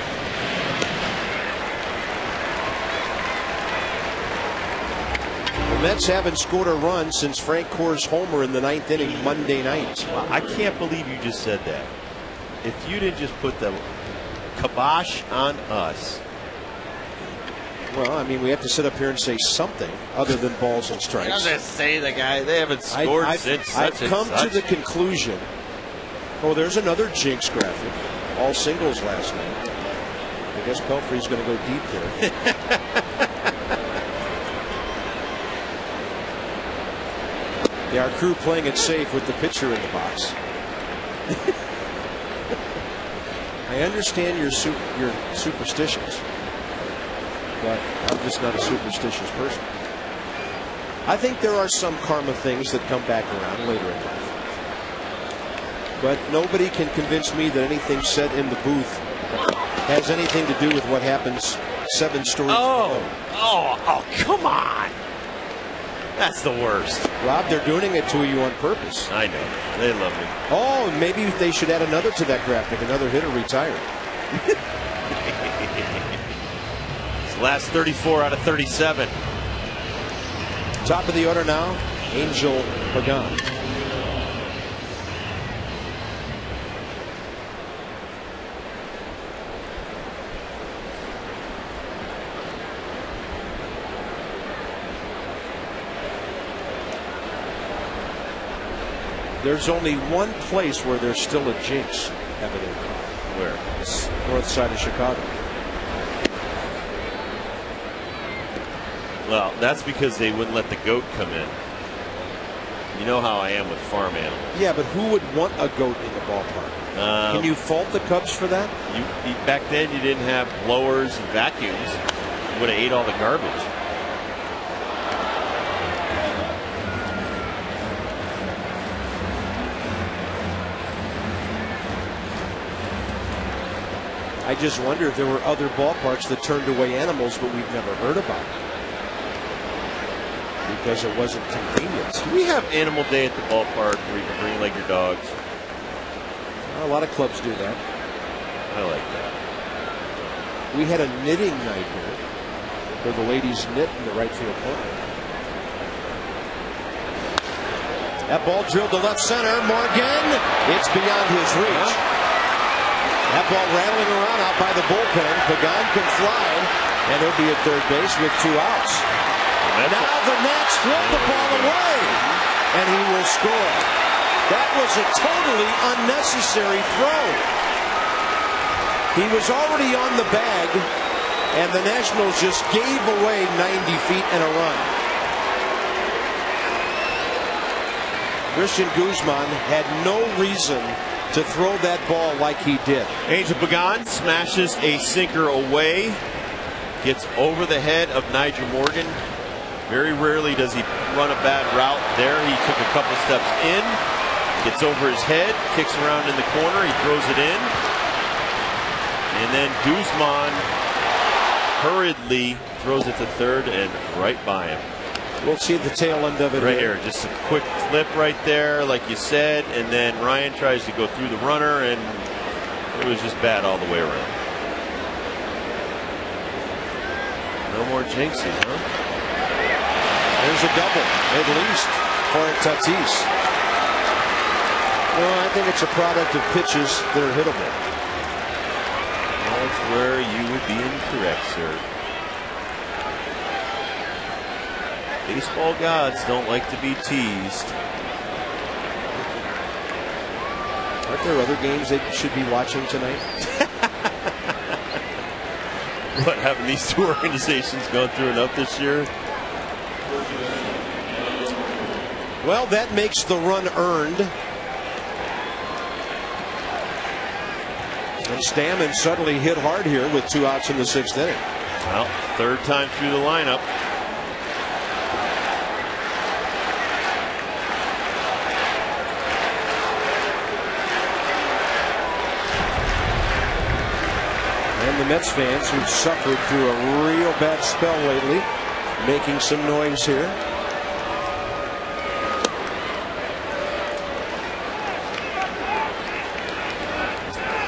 Speaker 1: The Mets haven't scored a run since Francoeur's homer in the 9th inning Monday night.
Speaker 2: Wow, I can't believe you just said that. If you didn't just put the kibosh on us.
Speaker 1: Well, I mean, we have to sit up here and say something other than balls and strikes.
Speaker 2: I was going to say the guy, they haven't scored since such
Speaker 1: I've come to the conclusion. Oh, there's another jinx graphic. All singles last night. I guess Pelfrey's going to go deep here. Yeah, our crew playing it safe with the pitcher in the box. I understand your superstitions, but I'm just not a superstitious person. I think there are some karma things that come back around later in life. But nobody can convince me that anything said in the booth has anything to do with what happens 7 stories below.
Speaker 2: Oh, come on. That's the worst.
Speaker 1: Rob, they're doing it to you on purpose.
Speaker 2: I know. They love me.
Speaker 1: Oh, maybe they should add another to that graphic. Another hitter retired.
Speaker 2: His last 34 out of 37.
Speaker 1: Top of the order now, Angel Pagan. There's only one place where there's still a jinx evident.
Speaker 2: Where?
Speaker 1: North side of Chicago.
Speaker 2: Well, that's because they wouldn't let the goat come in. You know how I am with farm animals.
Speaker 1: Yeah, but who would want a goat in the ballpark? Can you fault the Cubs for that?
Speaker 2: Back then, you didn't have blowers and vacuums. You would have ate all the garbage.
Speaker 1: I just wonder if there were other ballparks that turned away animals, but we've never heard about it because it wasn't convenient.
Speaker 2: Do we have Animal Day at the ballpark where you can bring like your dogs?
Speaker 1: Well, a lot of clubs do that.
Speaker 2: I like that.
Speaker 1: We had a knitting night here where the ladies knit in the right field corner. That ball drilled to left center. Morgan, it's beyond his reach. That ball rattling around out by the bullpen. Pagan can fly, and he'll be at third base with 2 outs. And now the Nats throw the ball away, and he will score. That was a totally unnecessary throw. He was already on the bag, and the Nationals just gave away 90 feet and a run. Christian Guzman had no reason to throw that ball like he did.
Speaker 2: Angel Pagan smashes a sinker away, gets over the head of Nyjer Morgan. Very rarely does he run a bad route there. He took a couple steps in, gets over his head, kicks around in the corner, he throws it in. And then Guzman hurriedly throws it to third and right by him.
Speaker 1: We'll see the tail end of it
Speaker 2: right here. Just a quick flip right there, like you said, and then Ryan tries to go through the runner, and it was just bad all the way around. No more jinxing, huh?
Speaker 1: There's a double, at least, for Tatis. Well, I think it's a product of pitches that are hittable.
Speaker 2: That's where you would be incorrect, sir. Baseball gods don't like to be teased.
Speaker 1: Aren't there other games they should be watching tonight?
Speaker 2: What, haven't these two organizations gone through enough this year?
Speaker 1: Well, that makes the run earned. And Stammen suddenly hit hard here with 2 outs in the 6th inning.
Speaker 2: Well, 3rd time through the lineup.
Speaker 1: And the Mets fans who've suffered through a real bad spell lately, making some noise here.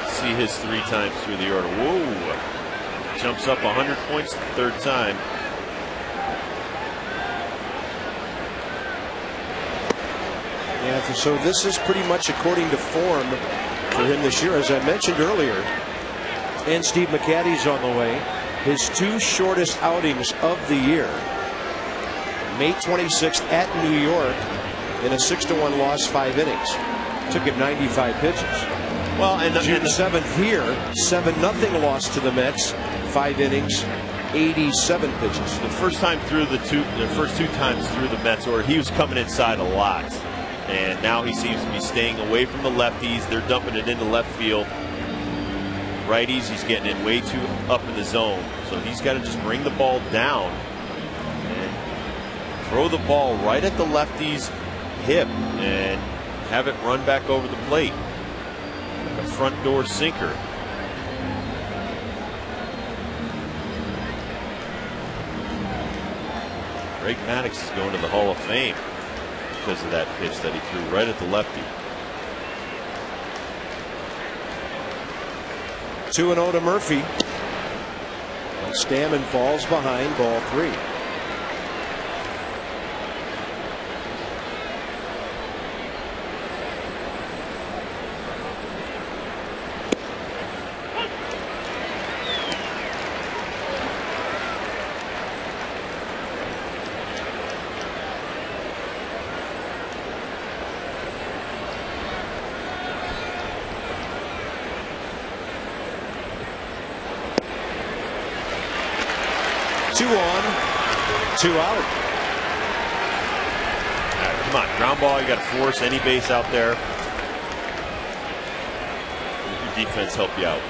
Speaker 2: See his 3 times through the order. Whoa. Jumps up 100 points the 3rd time.
Speaker 1: Yeah, so this is pretty much according to form for him this year, as I mentioned earlier. And Steve McCaddy's on the way. His 2 shortest outings of the year. May 26th at New York in a 6-1 loss, 5 innings. Took him 95 pitches.
Speaker 2: Well, and
Speaker 1: June 7th here, 7-0 loss to the Mets, 5 innings, 87 pitches.
Speaker 2: The first time through the first 2 times through the Mets order, he was coming inside a lot. And now he seems to be staying away from the lefties. They're dumping it into left field. Righties, he's getting in way too up in the zone. So he's got to just bring the ball down and throw the ball right at the lefty's hip and have it run back over the plate. Like a front door sinker. Greg Maddux is going to the Hall of Fame because of that pitch that he threw right at the lefty.
Speaker 1: 2-0 to Murphy. And Stammen falls behind, ball 3. Two on, 2 out.
Speaker 2: Come on, ground ball. You got to force any base out there. Let your defense help you out.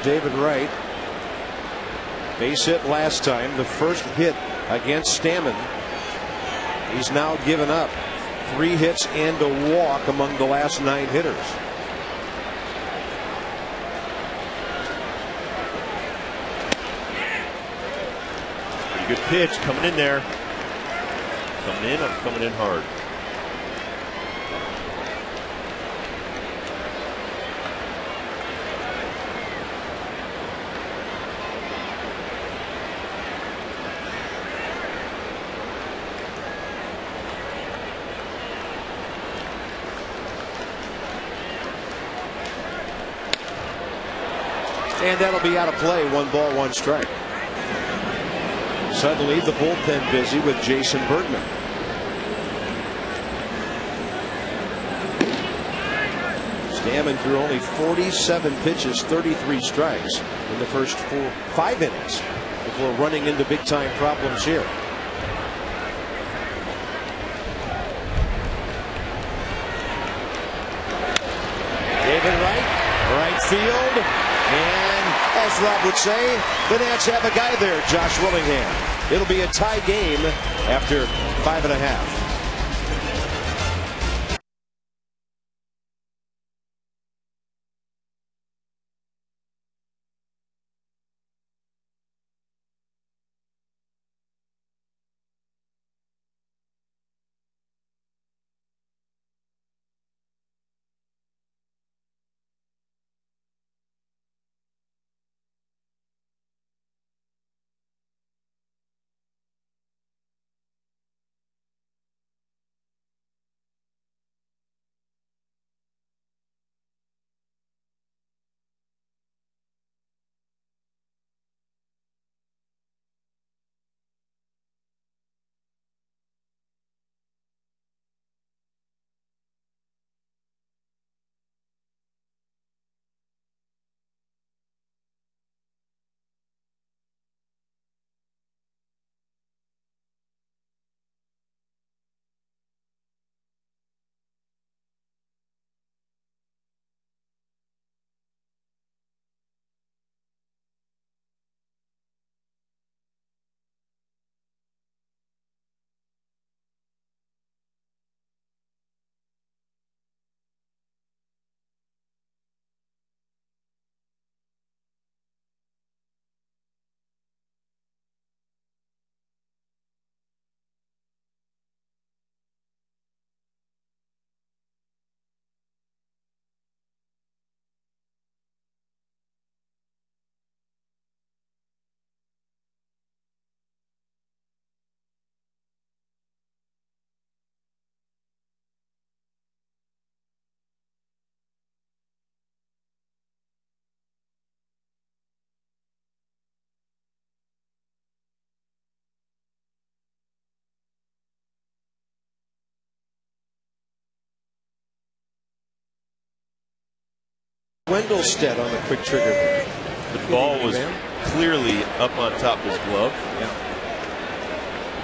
Speaker 1: David Wright, base hit last time, the first hit against Stammen. He's now given up 3 hits and a walk among the last 9 hitters.
Speaker 2: Pretty good pitch coming in there. Coming in, I'm coming in hard.
Speaker 1: And that'll be out of play. 1 ball, 1 strike. Suddenly the bullpen busy with Jason Bergman. Stammen threw only 47 pitches, 33 strikes in the first 5 innings before running into big time problems here. David Wright, right field. And as Rob would say, the Nats have a guy there, Josh Willingham. It'll be a tie game after 5½. Wendelstedt on the quick trigger.
Speaker 2: The ball was clearly up on top of his glove.
Speaker 1: Yeah.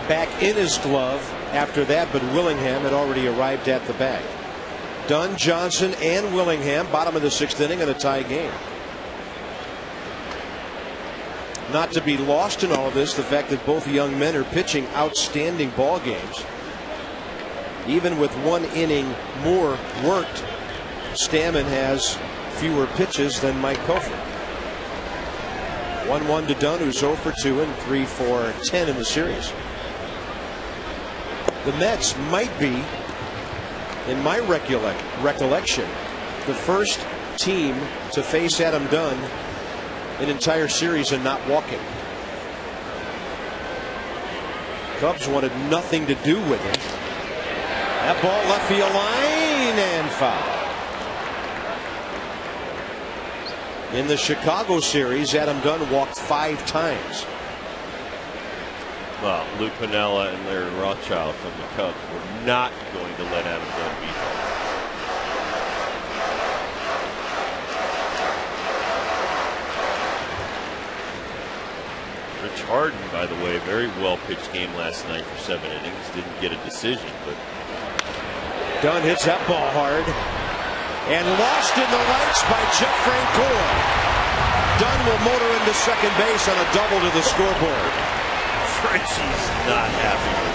Speaker 1: Back in his glove after that, but Willingham had already arrived at the bag. Dunn, Johnson, and Willingham, bottom of the 6th inning in a tie game. Not to be lost in all of this, the fact that both young men are pitching outstanding ball games. Even with 1 inning more worked, Stammen has fewer pitches than Mike Cofer. 1-1 to Dunn, who's 0 for 2 and 3 for 10 in the series. The Mets might be, in my recollection, the first team to face Adam Dunn an entire series and not walking. Cubs wanted nothing to do with it. That ball left field line and foul. In the Chicago series, Adam Dunn walked 5 times.
Speaker 2: Well, Lou Piniella and Larry Rothschild from the Cubs were not going to let Adam Dunn beat them. Rich Harden, by the way, very well pitched game last night for 7 innings. Didn't get a decision, but
Speaker 1: Dunn hits that ball hard and lost in the lights by Jeff Francoeur. Dunn will motor into second base on a double to the scoreboard.
Speaker 2: Frenchie's not happy with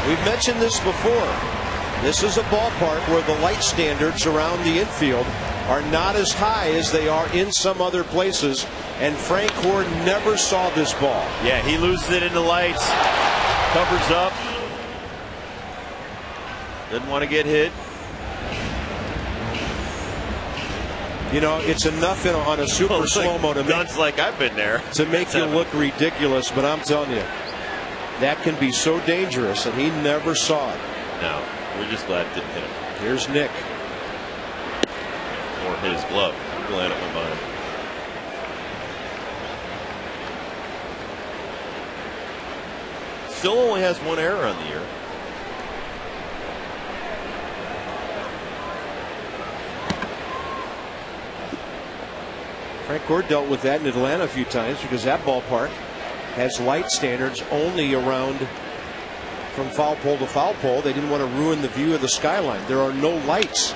Speaker 2: it.
Speaker 1: We've mentioned this before. This is a ballpark where the light standards around the infield are not as high as they are in some other places, and Francoeur never saw this ball.
Speaker 2: Yeah, he loses it in the lights, covers up, doesn't want to get hit.
Speaker 1: You know, it's enough on a super slow-mo to
Speaker 2: I've been there
Speaker 1: to make you look ridiculous, but I'm telling you, that can be so dangerous, and he never saw it.
Speaker 2: No, we're just glad it didn't hit him.
Speaker 1: Here's Nick.
Speaker 2: Or hit his glove. I'm glad it went by him. Still only has 1 error on the year.
Speaker 1: Francoeur dealt with that in Atlanta a few times because that ballpark has light standards only around from foul pole to foul pole. They didn't want to ruin the view of the skyline. There are no lights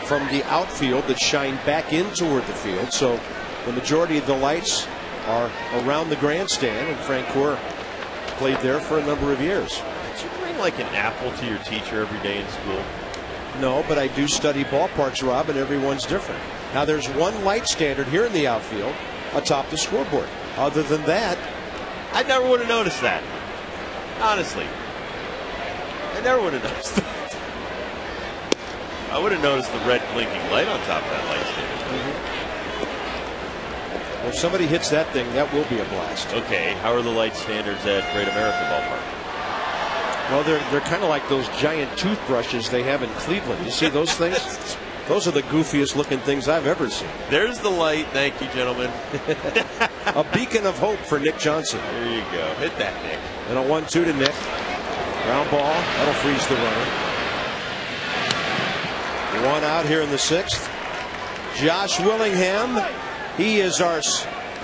Speaker 1: from the outfield that shine back in toward the field, so the majority of the lights are around the grandstand, and Francoeur played there for a number of years.
Speaker 2: Did you bring like an apple to your teacher every day in school?
Speaker 1: No, but I do study ballparks, Rob, and everyone's different. Now, there's 1 light standard here in the outfield atop the scoreboard. Other than that,
Speaker 2: I never would have noticed that. Honestly, I never would have noticed that. I would have noticed the red blinking light on top of that light standard.
Speaker 1: Well, if somebody hits that thing, that will be a blast.
Speaker 2: Okay, how are the light standards at Great American Ballpark?
Speaker 1: Well, they're kind of like those giant toothbrushes they have in Cleveland. You see those things? Those are the goofiest looking things I've ever seen.
Speaker 2: There's the light. Thank you, gentlemen.
Speaker 1: A beacon of hope for Nick Johnson.
Speaker 2: There you go. Hit that, Nick.
Speaker 1: And a 1-2 to Nick. Ground ball. That'll freeze the runner. 1 out here in the 6th. Josh Willingham. He is our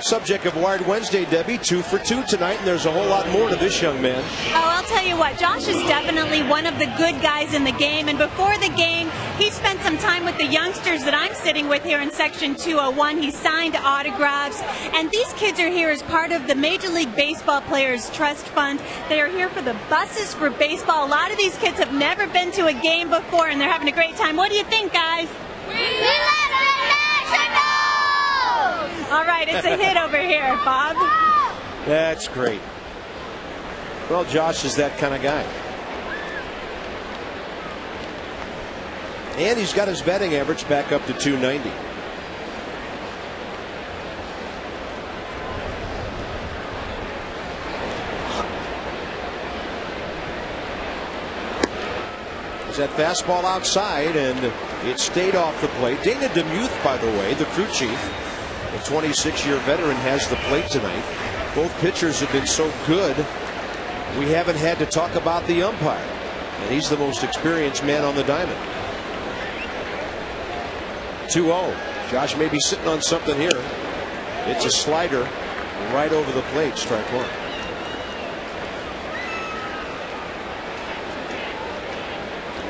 Speaker 1: subject of Wired Wednesday, Debbie. 2 for 2 tonight, and there's a whole lot more to this young man.
Speaker 6: Oh, I'll tell you what, Josh is definitely one of the good guys in the game, and before the game, he spent some time with the youngsters that I'm sitting with here in Section 201. He signed autographs, and these kids are here as part of the Major League Baseball Players Trust Fund. They are here for the Buses for Baseball. A lot of these kids have never been to a game before, and they're having a great time. What do you think, guys?
Speaker 7: We live in Mexico!
Speaker 6: All right, it's a hit over here, Bob.
Speaker 1: That's great. Well, Josh is that kind of guy. And he's got his batting average back up to 290. Is that fastball outside, and it stayed off the plate. Dana DeMuth, by the way, the crew chief, a 26-year veteran, has the plate tonight. Both pitchers have been so good, we haven't had to talk about the umpire. And he's the most experienced man on the diamond. 2-0. Josh may be sitting on something here. It's a slider right over the plate, strike one.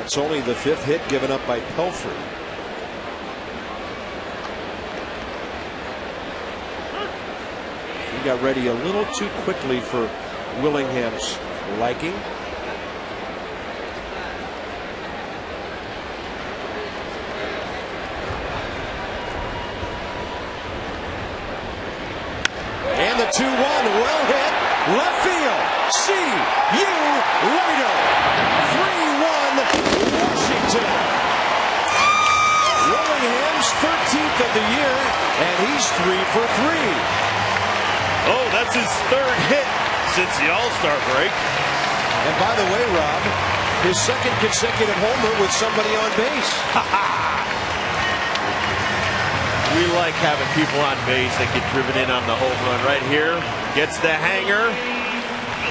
Speaker 1: It's only the 5th hit given up by Pelfrey. He got ready a little too quickly for Willingham's liking. And the 2-1, well hit, left field. See you later. 3-1 Washington. Willingham's 13th of the year, and he's 3 for 3.
Speaker 2: Oh, that's his 3rd hit since the All-Star break.
Speaker 1: And by the way, Rob, his 2nd consecutive homer with somebody on base.
Speaker 2: We like having people on base that get driven in on the home run. Right here, gets the hanger.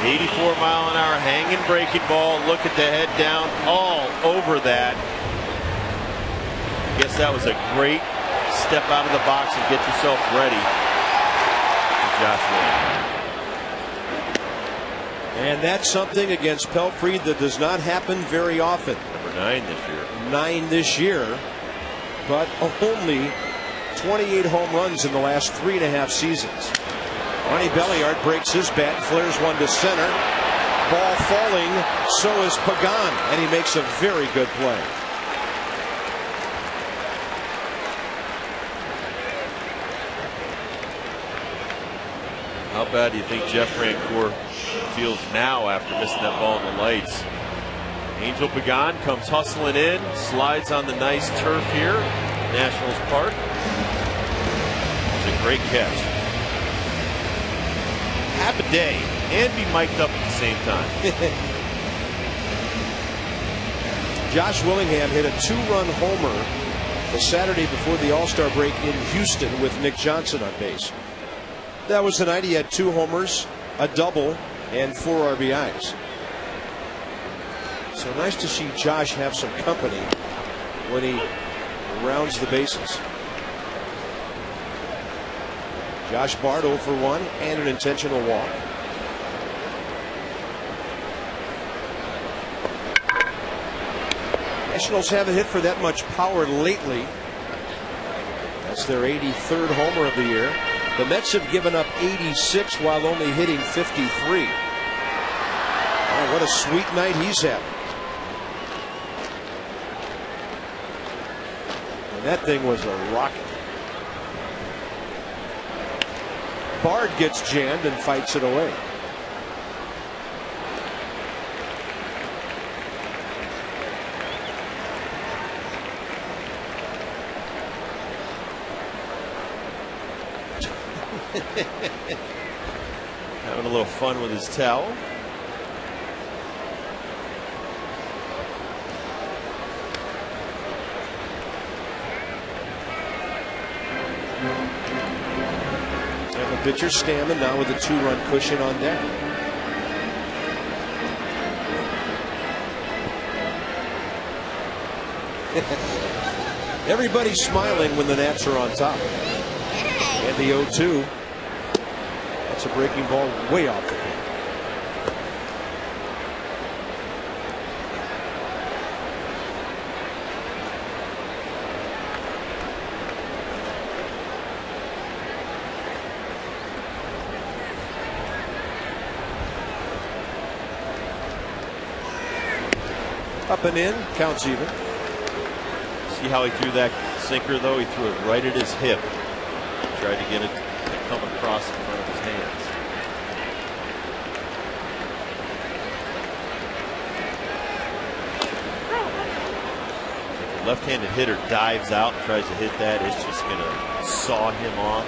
Speaker 2: 84-mile-an-hour hanging breaking ball. Look at the head down, all over that. I guess that was a great step out of the box and get yourself ready. Josh Williams.
Speaker 1: And that's something against Pelfrey that does not happen very often.
Speaker 2: Number 9 this year.
Speaker 1: 9 this year, but only 28 home runs in the last 3.5 seasons. Ronnie Belliard breaks his bat, flares one to center. Ball falling, so is Pagan, and he makes a very good play.
Speaker 2: How bad do you think Jeff Rancourt feels now after missing that ball in the lights? Angel Pagan comes hustling in, slides on the nice turf here, Nationals Park. It's a great catch. Half a day and be mic'd up at the same time.
Speaker 1: Josh Willingham hit a 2-run homer the Saturday before the All-Star break in Houston with Nick Johnson on base. That was the night he had 2 homers, a double, and 4 RBIs. So nice to see Josh have some company when he rounds the bases. Josh Bard 0 for 1 and an intentional walk. Nationals haven't hit for that much power lately. That's their 83rd homer of the year. The Mets have given up 86 while only hitting 53. Oh, what a sweet night he's having. And that thing was a rocket. Bard gets jammed and fights it away.
Speaker 2: Having a little fun with his towel.
Speaker 1: And the pitcher Stammen now with a 2-run cushion on deck. Everybody's smiling when the Nats are on top. And the 0-2. That's a breaking ball way off the plate. Up and in, counts even.
Speaker 2: See how he threw that sinker though? He threw it right at his hip. Tried to get it to come across in front of his hands. If a left-handed hitter dives out and tries to hit that, it's just going to saw him off.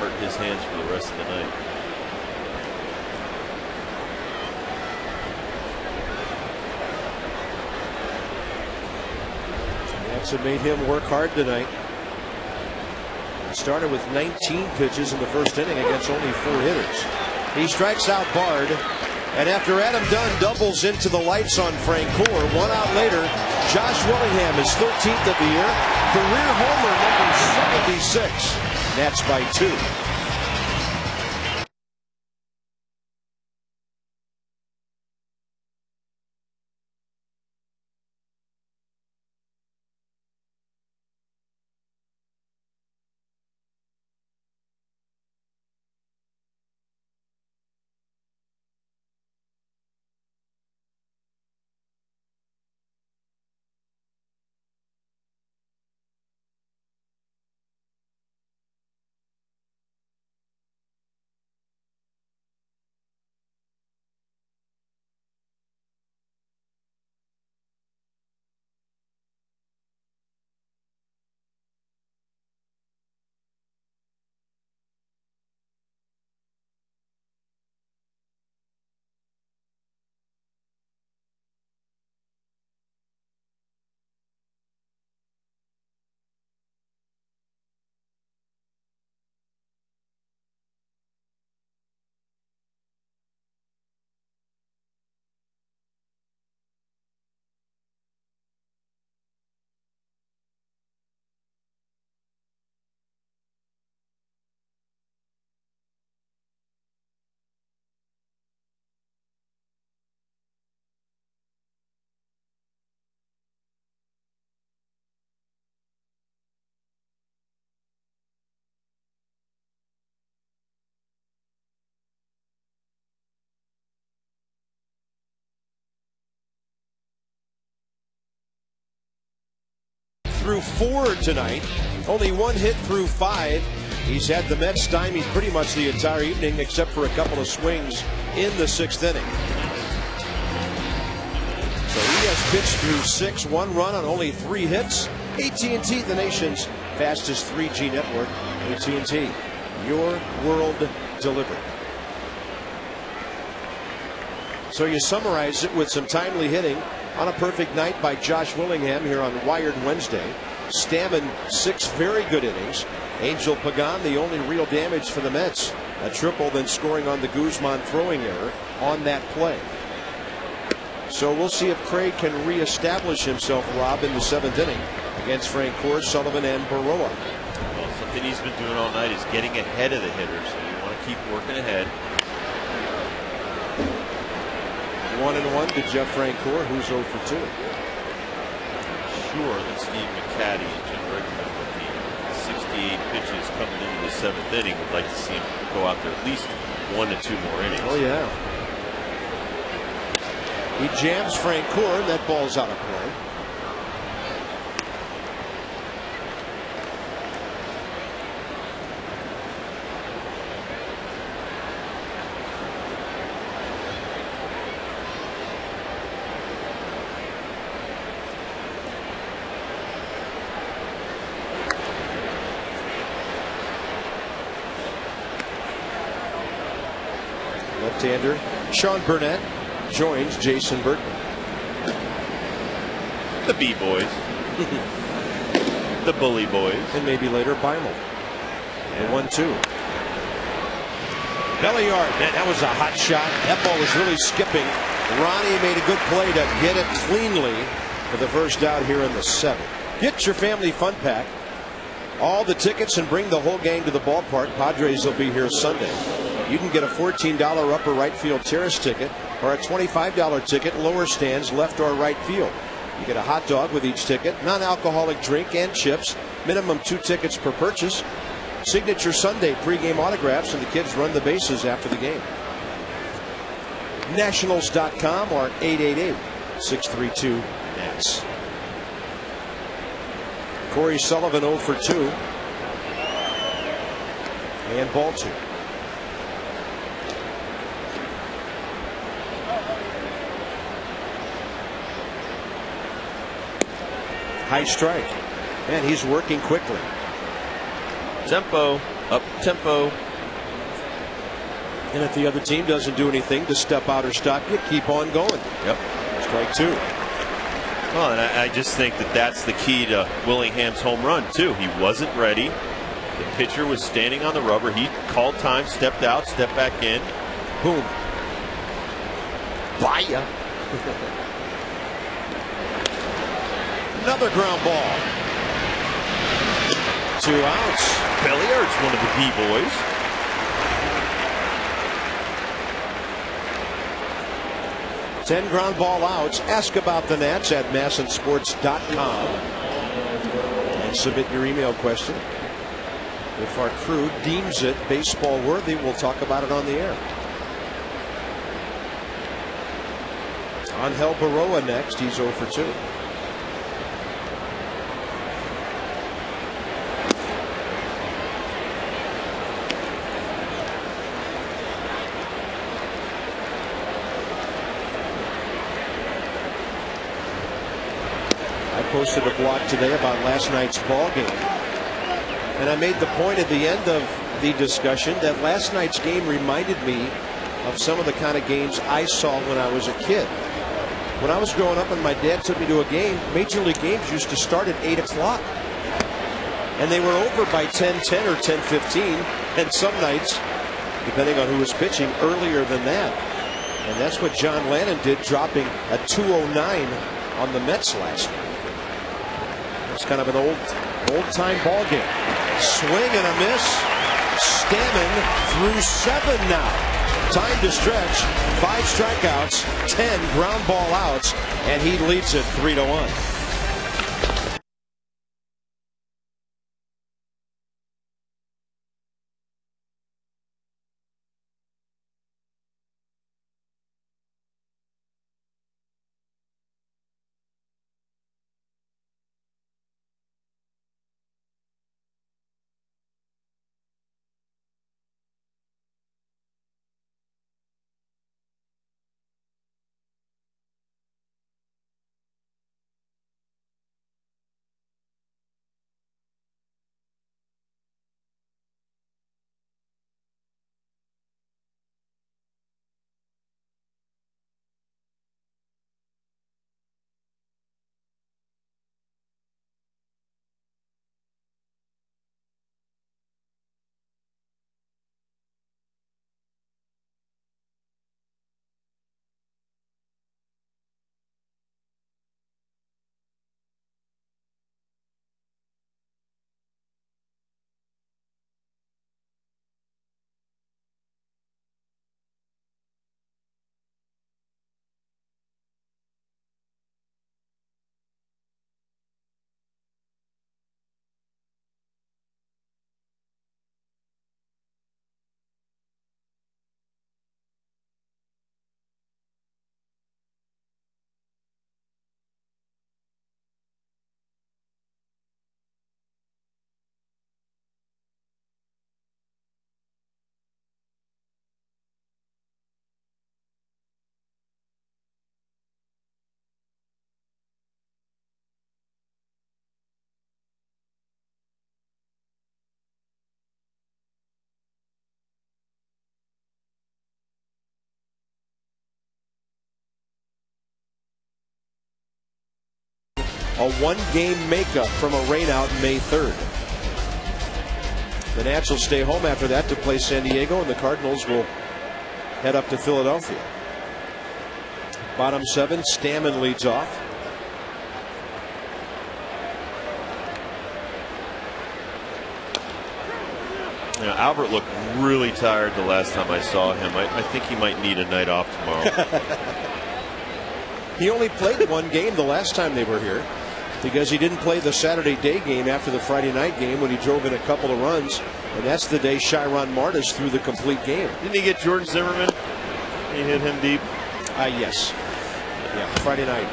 Speaker 2: Hurt his hands for the rest of the night.
Speaker 1: That's made him work hard tonight. Started with 19 pitches in the first inning against only 4 hitters. He strikes out Bard, And after Adam Dunn doubles into the lights on Francoeur, 1 out later, Josh Willingham is 13th of the year. Career homer number 76. Nats by 2. Through 4 tonight, only 1 hit through 5. He's had the Mets stymied pretty much the entire evening, except for a couple of swings in the 6th inning. So he has pitched through 6, 1 run on only 3 hits. AT&T, the nation's fastest 3G network. AT&T, your world delivered. So you summarize it with some timely hitting on a perfect night by Josh Willingham here on Wired Wednesday. Stammen 6 very good innings. Angel Pagan the only real damage for the Mets. A triple, then scoring on the Guzman throwing error on that play. So we'll see if Craig can reestablish himself, Rob, in the 7th inning against Francoeur, Sullivan, and Baroa.
Speaker 2: Well, something he's been doing all night is getting ahead of the hitters. So you want to keep working ahead.
Speaker 1: 1-1 to Jeff Francoeur, who's 0 for 2.
Speaker 2: Sure that Steve McCaddy and Jim Rickman with the 68 pitches coming into the 7th inning would like to see him go out there at least 1 to 2 more innings.
Speaker 1: Oh yeah. He jams Francoeur, and that ball's out of play. Left-hander Sean Burnett joins Jason Burton.
Speaker 2: The B-boys. The bully boys.
Speaker 1: And maybe later Beimel. And 1-2. Belly yard. Man, that was a hot shot. That ball was really skipping. Ronnie made a good play to get it cleanly for the first out here in the 7th. Get your family fun pack. All the tickets and bring the whole gang to the ballpark. Padres will be here Sunday. You can get a $14 upper right field terrace ticket or a $25 ticket lower stands left or right field. You get a hot dog with each ticket, non-alcoholic drink and chips, minimum 2 tickets per purchase. Signature Sunday pregame autographs, and the kids run the bases after the game. Nationals.com or 888-632-NATS. Corey Sullivan 0 for 2. And ball 2. High strike. And he's working quickly.
Speaker 2: Tempo, up tempo.
Speaker 1: And if the other team doesn't do anything to step out or stop you, keep on going.
Speaker 2: Yep.
Speaker 1: Strike 2.
Speaker 2: Well, and I just think that that's the key to Willingham's home run, too. He wasn't ready. The pitcher was standing on the rubber. He called time, stepped out, stepped back in.
Speaker 1: Boom. Bye-ya. Another ground ball. 2 outs.
Speaker 2: Belliard's one of the B-boys.
Speaker 1: Ten ground ball outs. Ask about the Nats at massinsports.com and submit your email question. If our crew deems it baseball worthy, we'll talk about it on the air. Angel Baroa next. He's 0 for 2. I posted a blog today about last night's ball game. And I made the point at the end of the discussion that last night's game reminded me of some of the kind of games I saw when I was a kid. When I was growing up and my dad took me to a game, Major League games used to start at 8 o'clock. And they were over by 10:10 or 10:15. And some nights, depending on who was pitching, earlier than that. And that's what John Lannon did, dropping a 209 on the Mets last night. It's kind of an old-time ball game. Swing and a miss. Stammen through 7 now. Time to stretch. 5 strikeouts, 10 ground ball outs, and he leads it 3-1. A 1-game makeup from a rainout May 3rd. The Nats will stay home after that to play San Diego, and the Cardinals will head up to Philadelphia. Bottom 7, Stammen leads off.
Speaker 2: You know, Albert looked really tired the last time I saw him. I think he might need a night off tomorrow.
Speaker 1: He only played 1 game the last time they were here, because he didn't play the Saturday day game after the Friday night game when he drove in a couple of runs, and that's the day Chiron Martis threw the complete game.
Speaker 2: Didn't he get George Zimmerman? He hit him deep.
Speaker 1: Yes. Yeah, Friday night.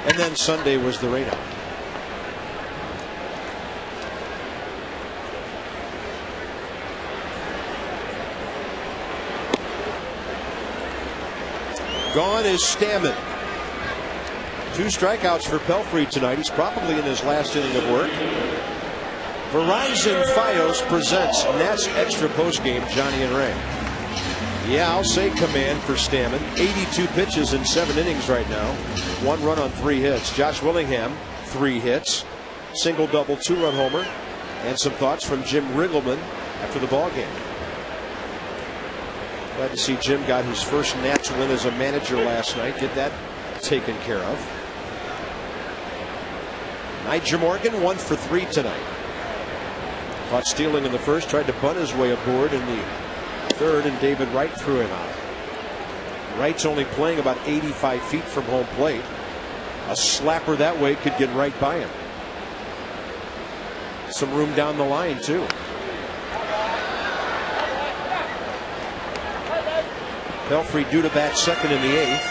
Speaker 1: And then Sunday was the rainout. Gone is Stammen. 2 strikeouts for Pelfrey tonight. He's probably in his last inning of work. Verizon Fios presents Nats Extra Postgame, Johnny and Ray. Yeah, I'll say command for Stammen. 82 pitches in 7 innings right now. 1 run on 3 hits. Josh Willingham, 3 hits. Single, double, 2-run homer. And some thoughts from Jim Riggleman after the ball game. Glad to see Jim got his first Nats win as a manager last night. Get that taken care of. Nyjer Morgan 1 for 3 tonight. Caught stealing in the first, tried to bunt his way aboard in the third, and David Wright threw him out. Wright's only playing about 85 feet from home plate. A slapper that way could get right by him. Some room down the line too. Pelfrey due to bat second in the 8th.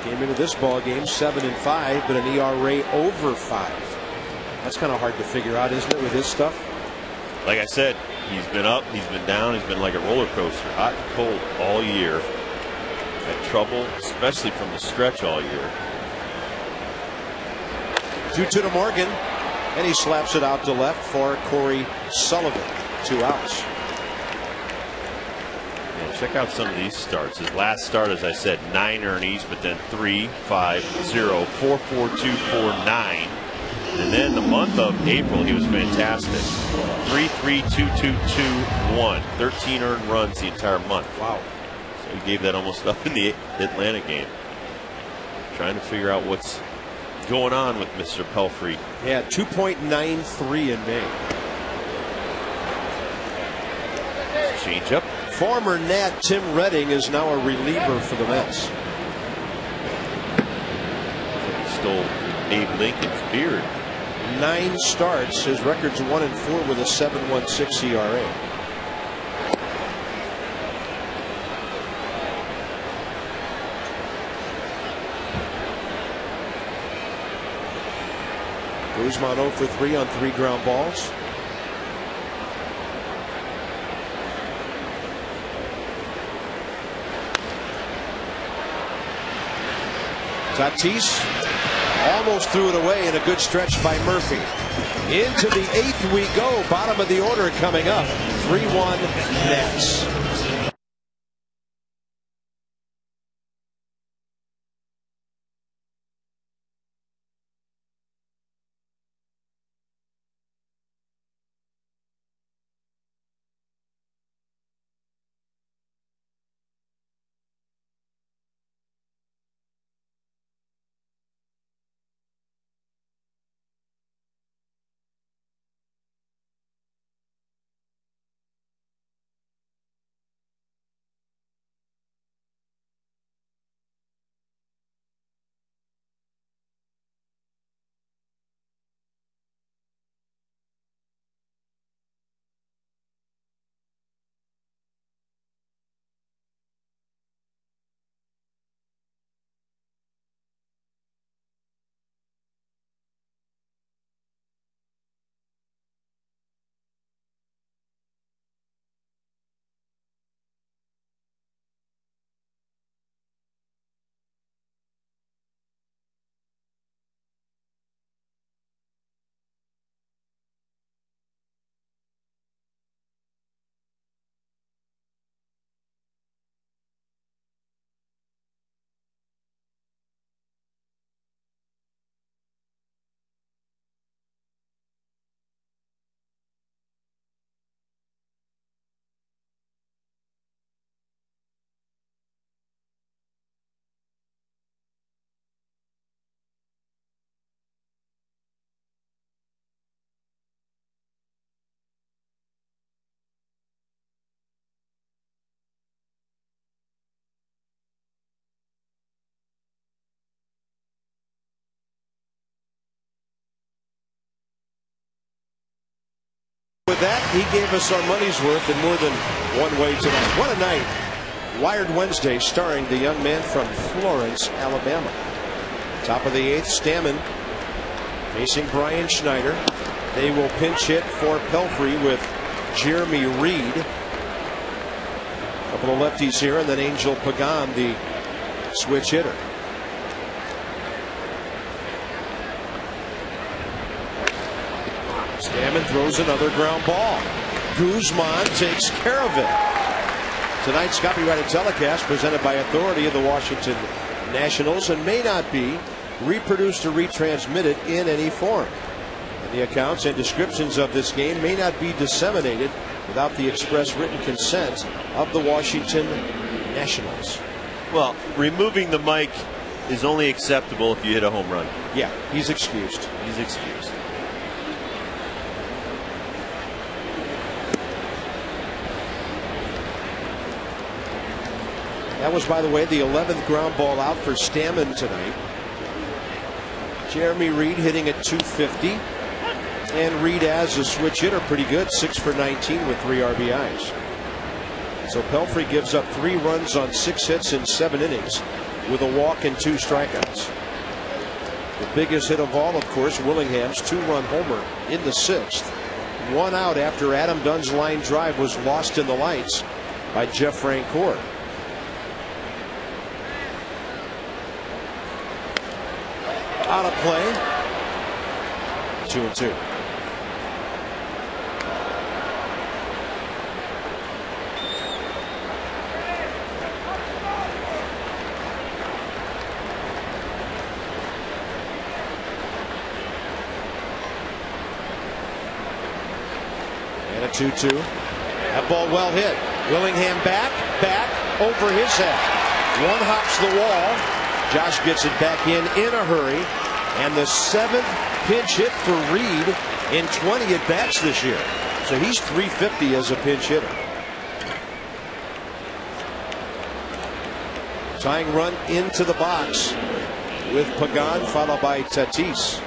Speaker 1: Came into this ball game 7-5, but an ERA over 5. That's kind of hard to figure out, isn't it, with his stuff?
Speaker 2: Like I said, he's been up, he's been down, he's been like a roller coaster, hot and cold all year. Had trouble, especially from the stretch all year.
Speaker 1: 2-2 to Morgan, and he slaps it out to left for Corey Sullivan. 2 outs.
Speaker 2: And check out some of these starts. His last start, as I said, 9 earnings, but then 3, 5, 0, 4, 4, 2, 4, 9. And then the month of April, he was fantastic. 3, 3, 2, 2, 2, 1. 13 earned runs the entire month.
Speaker 1: Wow.
Speaker 2: So he gave that almost up in the Atlanta game. Trying to figure out what's going on with Mr. Pelfrey.
Speaker 1: Yeah, 2.93 in May.
Speaker 2: Change up.
Speaker 1: Former Nat Tim Redding is now a reliever for the Mets.
Speaker 2: He stole Abe Lincoln's beard.
Speaker 1: 9 starts. His record's 1-4 with a 7.16 ERA. Guzman 0 for 3 on 3 ground balls. Tatis almost threw it away in a good stretch by Murphy. Into the 8th we go. Bottom of the order coming up. 3-1 Nets. With that, he gave us our money's worth in more than one way tonight. What a night. Wired Wednesday starring the young man from Florence, Alabama. Top of the 8th, Stammen facing Brian Schneider. They will pinch hit for Pelfrey with Jeremy Reed. A couple of lefties here, and then Angel Pagan, the switch hitter. Stammen throws another ground ball. Guzman takes care of it. Tonight's copyrighted telecast presented by authority of the Washington Nationals and may not be reproduced or retransmitted in any form. And The accounts and descriptions of this game may not be disseminated without the express written consent of the Washington Nationals.
Speaker 2: Well, removing the mic is only acceptable if you hit a home run.
Speaker 1: Yeah, he's excused.
Speaker 2: He's excused.
Speaker 1: That was, by the way, the 11th ground ball out for Stammen tonight. Jeremy Reed hitting at 250. And Reed as a switch hitter, pretty good, 6 for 19 with 3 RBIs. So Pelfrey gives up 3 runs on 6 hits in 7 innings with a walk and 2 strikeouts. The biggest hit of all, of course, Willingham's 2-run homer in the 6th. 1 out after Adam Dunn's line drive was lost in the lights by Jeff Francoeur. Out of play. 2-2. And a 2-2. That ball well hit. Willingham back, over his head. One hops the wall. Josh gets it back in a hurry. And the 7th pinch hit for Reed in 20 at bats this year. So he's 350 as a pinch hitter. Tying run into the box with Pagan followed by Tatis.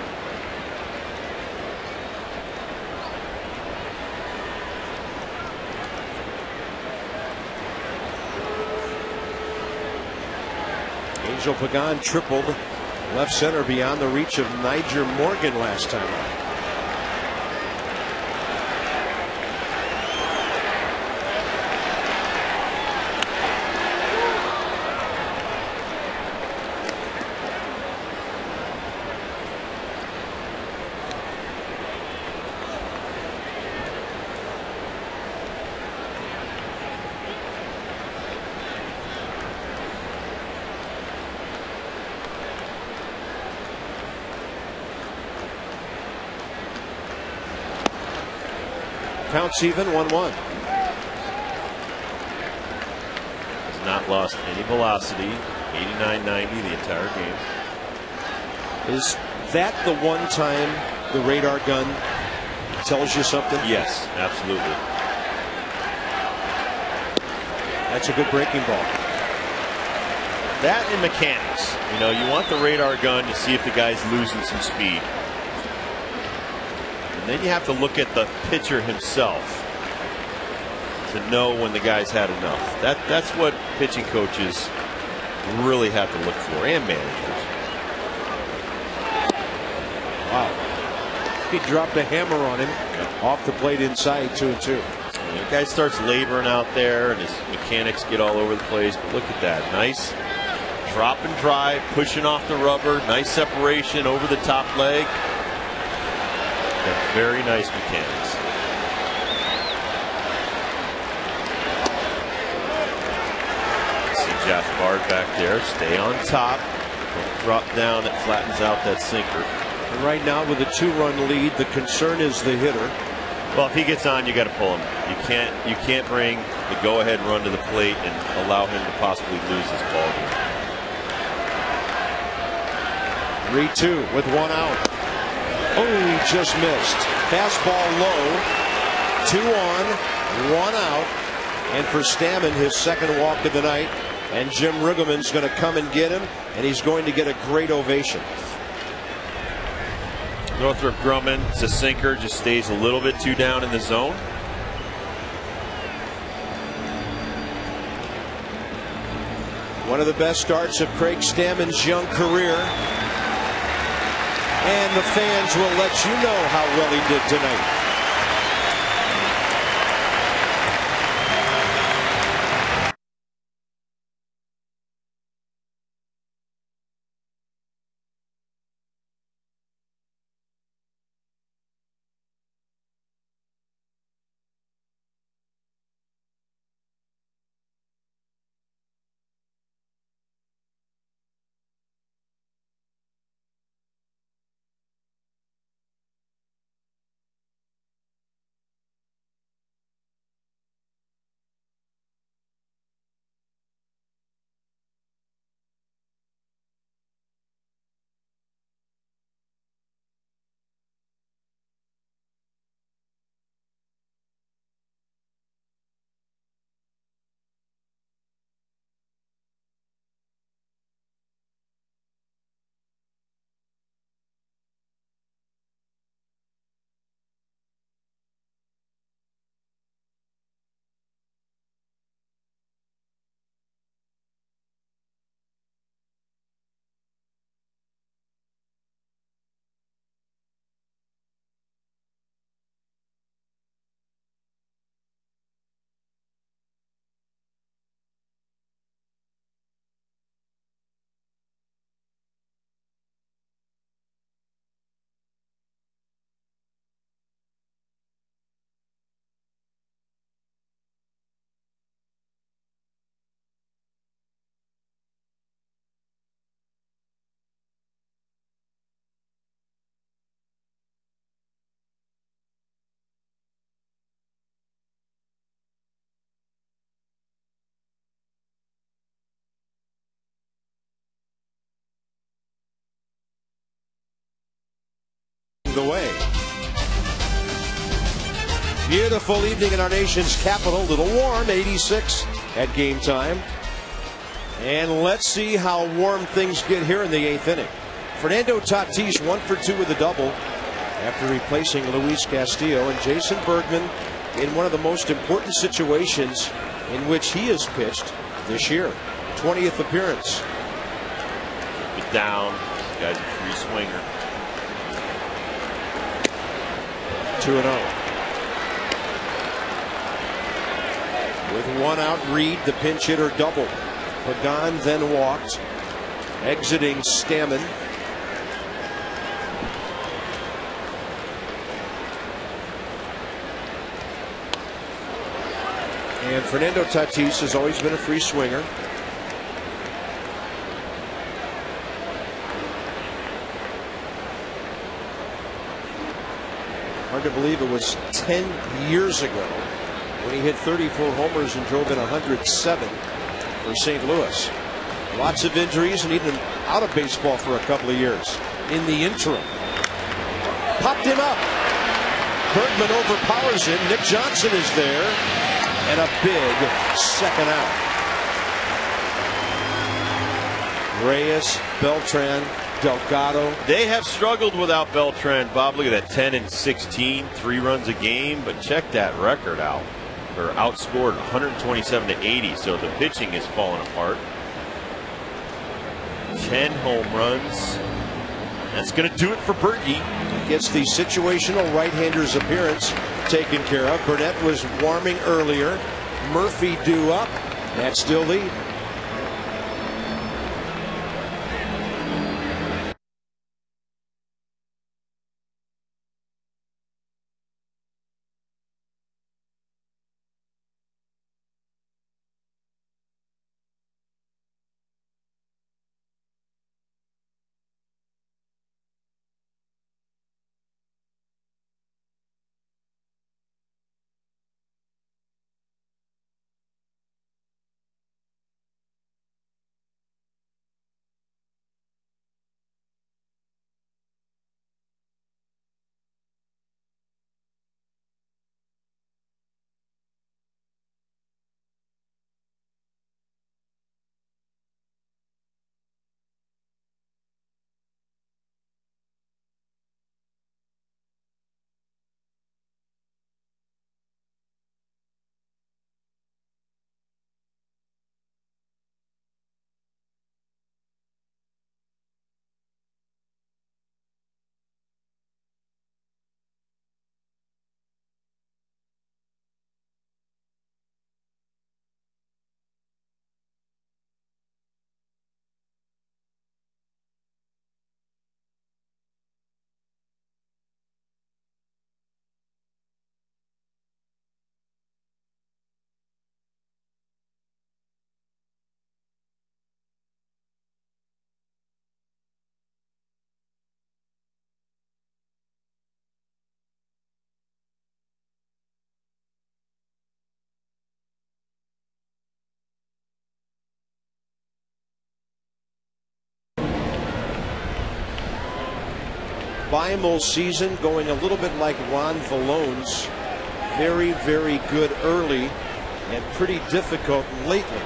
Speaker 1: Angel Pagan tripled left center beyond the reach of Niger Morgan last time out. Counts even, 1-1.
Speaker 2: Has not lost any velocity. 89-90 the entire game.
Speaker 1: Is that the one time the radar gun tells you something?
Speaker 2: Yes, absolutely.
Speaker 1: That's a good breaking ball.
Speaker 2: That and mechanics. You know, you want the radar gun to see if the guy's losing some speed. Then you have to look at the pitcher himself to know when the guy's had enough. That's what pitching coaches really have to look for, and managers.
Speaker 1: Wow. He dropped a hammer on him off the plate inside, 2-2.
Speaker 2: The guy starts laboring out there and his mechanics get all over the place, but look at that. Nice drop and drive, pushing off the rubber, nice separation over the top leg. Very nice mechanics. See Josh Bard back there. Stay on top. Don't drop down. It flattens out that sinker.
Speaker 1: And right now with a 2-run lead, the concern is the hitter.
Speaker 2: Well, if he gets on, you got to pull him. You can't bring the go-ahead run to the plate and allow him to possibly lose this ball game.
Speaker 1: 3-2 with 1 out. Oh, he just missed. Fastball low. 2 on, 1 out. And for Stammen, his second walk of the night. And Jim Riggleman's going to come and get him. And he's going to get a great ovation.
Speaker 2: Northrop Grumman, it's a sinker, just stays a little bit too down in the zone.
Speaker 1: One of the best starts of Craig Stammen's young career. And the fans will let you know how well he did tonight. the way. Beautiful evening in our nation's capital. A little warm, 86 at game time. And let's see how warm things get here in the 8th inning. Fernando Tatis 1 for 2 with a double after replacing Luis Castillo, and Jason Bergman in one of the most important situations in which he has pitched this year. 20th appearance.
Speaker 2: But down. This guy's a free swinger.
Speaker 1: 2-0. With one out, Reed, the pinch hitter, doubled. Pagan then walked, exiting Stammen. And Fernando Tatis has always been a free swinger. Hard to believe it was 10 years ago when he hit 34 homers and drove in 107 for St. Louis. Lots of injuries and even out of baseball for a couple of years. In the interim, popped him up. Bergman overpowers him. Nick Johnson is there. And a big second out. Reyes, Beltran, Delgado.
Speaker 2: They have struggled without Beltran. Bob, look at that, 10 and 16, 3 runs a game. But check that record out. They're outscored 127 to 80. So the pitching is falling apart. 10 home runs. That's going to do it for Berkey.
Speaker 1: Gets the situational right-hander's appearance taken care of. Burnett was warming earlier. Murphy due up. That's still lead. Bimal season going a little bit like Ron Vallone's. Very, very good early and pretty difficult lately.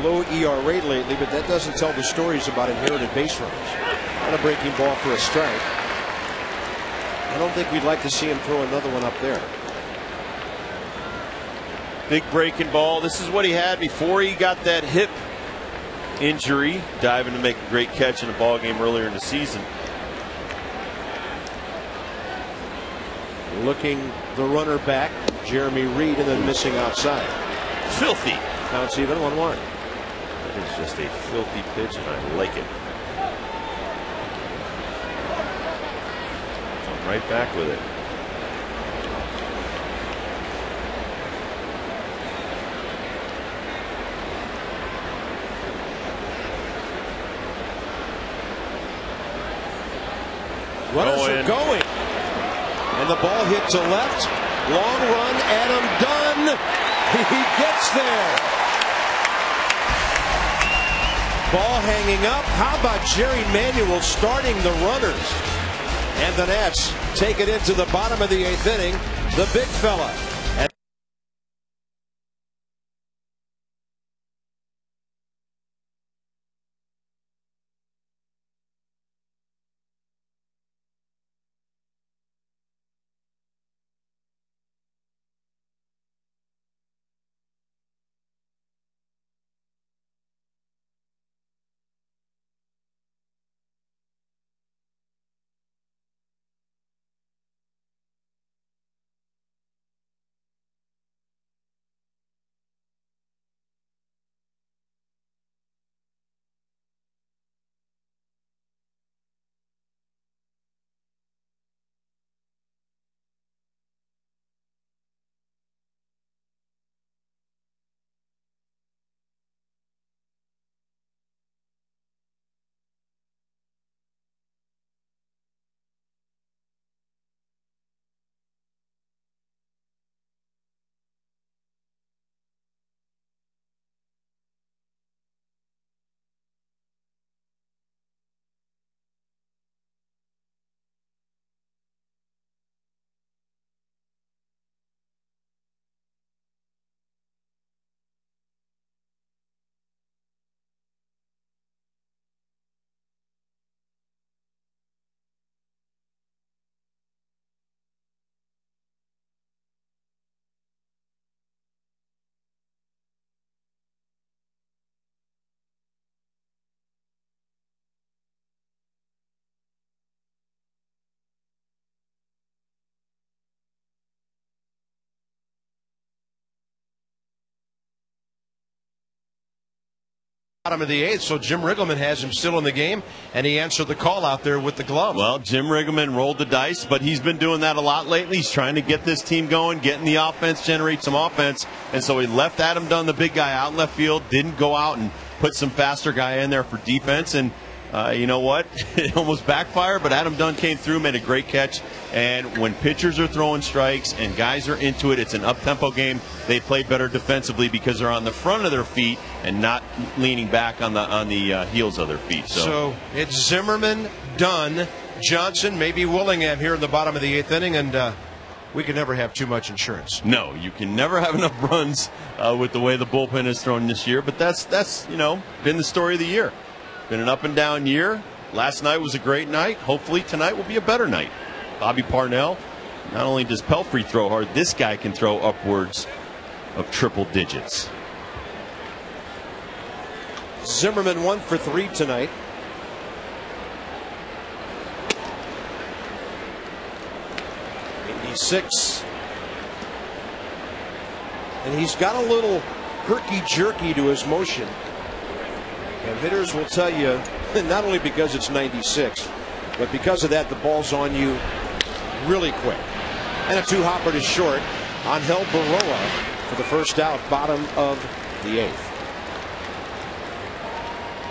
Speaker 1: Low ERA lately, but that doesn't tell the stories about inherited base runners. On a breaking ball for a strike. I don't think we'd like to see him throw another one up there.
Speaker 2: Big breaking ball. This is what he had before he got that hip injury. Diving to make a great catch in a ball game earlier in the season.
Speaker 1: Looking the runner back, Jeremy Reed, and then missing outside.
Speaker 2: Filthy.
Speaker 1: Counts even, 1-1.
Speaker 2: That is just a filthy pitch, and I like it. Come right back with it.
Speaker 1: Runners are going. And the ball hit to left. Long run, Adam Dunn. He gets there. Ball hanging up. How about Jerry Manuel starting the runners? And the Nats take it into the bottom of the 8th inning. The big fella. Bottom of the 8th, so Jim Riggleman has him still in the game, and he answered the call out there with the glove.
Speaker 2: Well, Jim Riggleman rolled the dice, but he's been doing that a lot lately. He's trying to get this team going, getting the offense, generate some offense, and so he left Adam Dunn, the big guy, out in left field, didn't go out and put some faster guy in there for defense, and you know what? It almost backfired, but Adam Dunn came through, made a great catch. And when pitchers are throwing strikes and guys are into it, it's an up-tempo game. They play better defensively because they're on the front of their feet and not leaning back on the heels of their feet.
Speaker 1: So it's Zimmerman, Dunn, Johnson, maybe Willingham here in the bottom of the 8th inning, and we can never have too much insurance.
Speaker 2: No, you can never have enough runs with the way the bullpen is thrown this year. But that's been the story of the year. Been an up and down year. Last night was a great night. Hopefully tonight will be a better night. Bobby Parnell, not only does Pelfrey throw hard, this guy can throw upwards of triple digits.
Speaker 1: Zimmerman 1 for 3 tonight. '86. And he's got a little herky-jerky to his motion. And hitters will tell you, not only because it's 96, but because of that, the ball's on you really quick. And a 2-hopper to short on Hel Baroa for the first out, bottom of the 8th.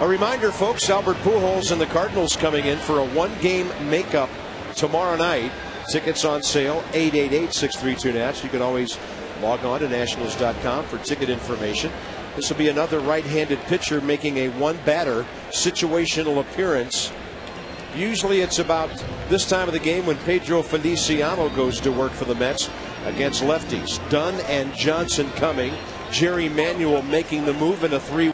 Speaker 1: A reminder, folks, Albert Pujols and the Cardinals coming in for a 1-game makeup tomorrow night. Tickets on sale, 888-632-NATS. You can always log on to nationals.com for ticket information. This will be another right-handed pitcher making a one-batter situational appearance. Usually it's about this time of the game when Pedro Feliciano goes to work for the Mets against lefties. Dunn and Johnson coming. Jerry Manuel making the move in a 3.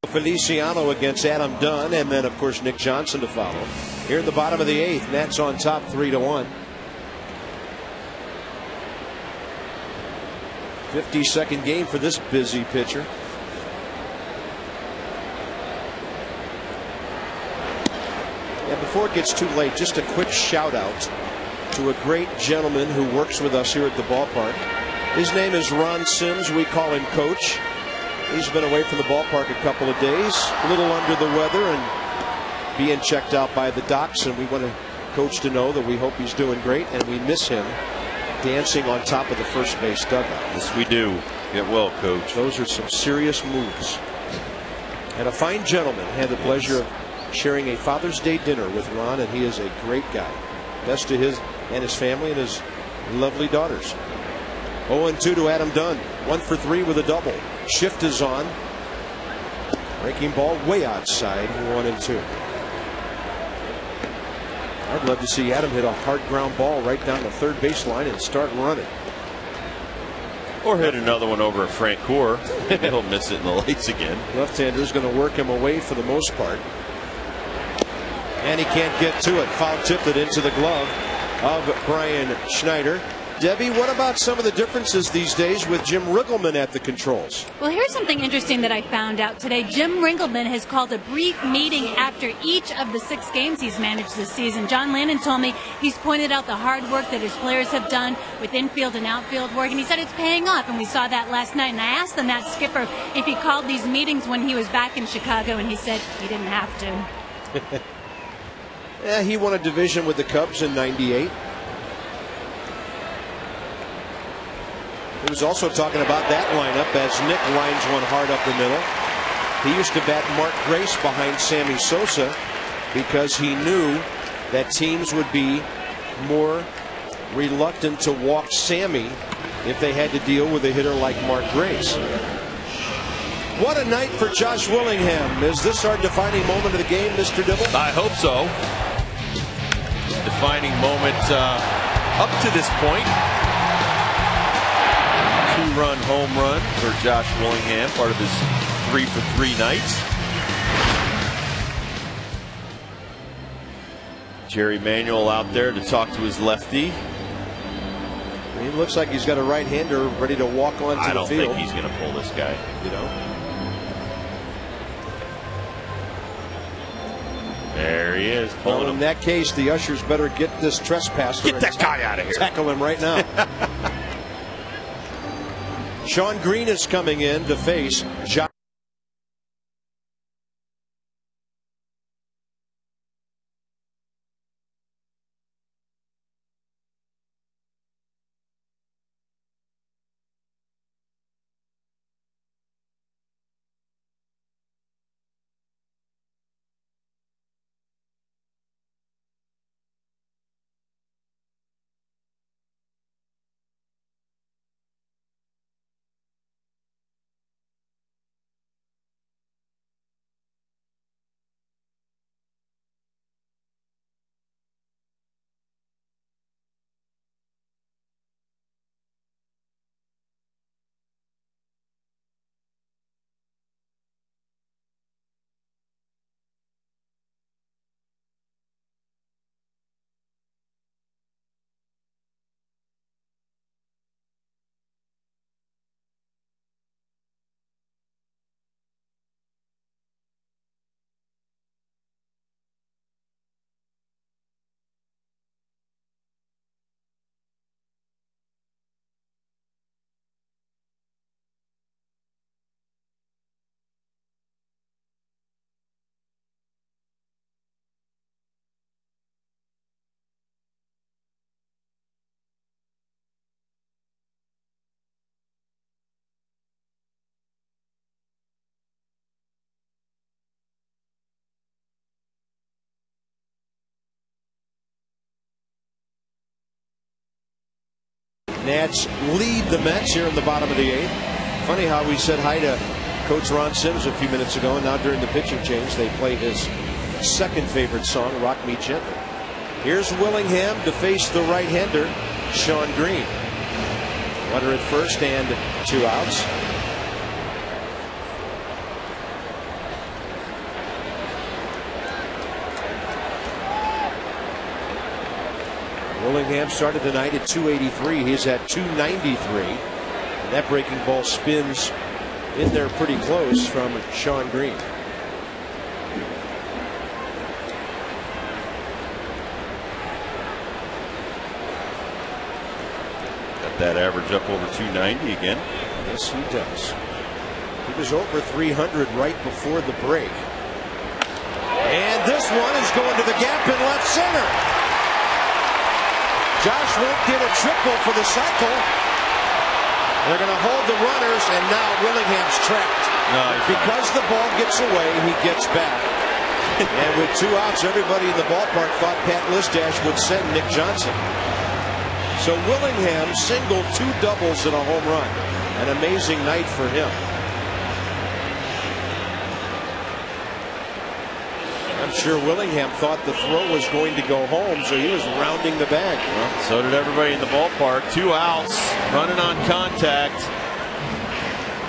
Speaker 1: Feliciano against Adam Dunn, and then of course Nick Johnson to follow. Here at the bottom of the 8th, Nats on top 3-1. 52nd game for this busy pitcher. And before it gets too late, just a quick shout out to a great gentleman who works with us here at the ballpark. His name is Ron Sims. We call him Coach. He's been away from the ballpark a couple of days, a little under the weather and being checked out by the docs, and we want Coach to know that we hope he's doing great, and we miss him dancing on top of the first base dugout.
Speaker 2: Yes, we do. Get well, Coach.
Speaker 1: Those are some serious moves. And a fine gentleman. Had the pleasure of sharing a Father's Day dinner with Ron, and he is a great guy. Best to his and his family and his lovely daughters. 0-2 to Adam Dunn. 1 for 3 with a double. Shift is on. Breaking ball way outside. 1-2. I'd love to see Adam hit a hard ground ball right down the third baseline and start running.
Speaker 2: Or hit another one over at Frank Core. He'll miss it in the lights again.
Speaker 1: Left-hander's going to work him away for the most part. And he can't get to it. Foul tipped it into the glove of Brian Schneider. Debbie, what about some of the differences these days with Jim Riggleman at the controls?
Speaker 6: Well, here's something interesting that I found out today. Jim Riggleman has called a brief meeting after each of the 6 games he's managed this season. John Lannon told me he's pointed out the hard work that his players have done with infield and outfield work, and he said it's paying off, and we saw that last night. And I asked the Nats skipper if he called these meetings when he was back in Chicago, and he said he didn't have to.
Speaker 1: Yeah, he won a division with the Cubs in '98. He was also talking about that lineup as Nick lines one hard up the middle. He used to bat Mark Grace behind Sammy Sosa because he knew that teams would be more reluctant to walk Sammy if they had to deal with a hitter like Mark Grace. What a night for Josh Willingham. Is this our defining moment of the game, Mr. Dibble?
Speaker 2: I hope so. Defining moment up to this point. 2-run home run for Josh Willingham, part of his 3-for-3 nights. Jerry Manuel out there to talk to his lefty.
Speaker 1: He looks like he's got a right-hander ready to walk onto the field.
Speaker 2: I don't think he's going to pull this guy.
Speaker 1: You know.
Speaker 2: There he is.
Speaker 1: Well, in that case, the ushers better get this trespasser.
Speaker 2: Get that guy out of here.
Speaker 1: Tackle him right now. Sean Green is coming in to face Josh. Nats lead the Mets here in the bottom of the 8th. Funny how we said hi to Coach Ron Sims a few minutes ago, and now during the pitching change they play his second favorite song, Rock Me Gently. Here's Willingham to face the right-hander, Sean Green. Runner at first and 2 outs. Willingham started tonight at 283. He's at 293. And that breaking ball spins in there pretty close from Sean Green.
Speaker 2: Got that average up over 290 again.
Speaker 1: Yes, he does. He was over 300 right before the break. And this one is going to the gap in left center. Josh won't get a triple for the cycle. They're going to hold the runners, and now Willingham's trapped.
Speaker 2: No,
Speaker 1: because the ball gets away, he gets back. And with 2 outs, everybody in the ballpark thought Pat Listash would send Nick Johnson. So Willingham singled 2 doubles and a home run. An amazing night for him. I'm sure Willingham thought the throw was going to go home, so he was rounding the bag.
Speaker 2: Well, so did everybody in the ballpark. 2 outs, running on contact.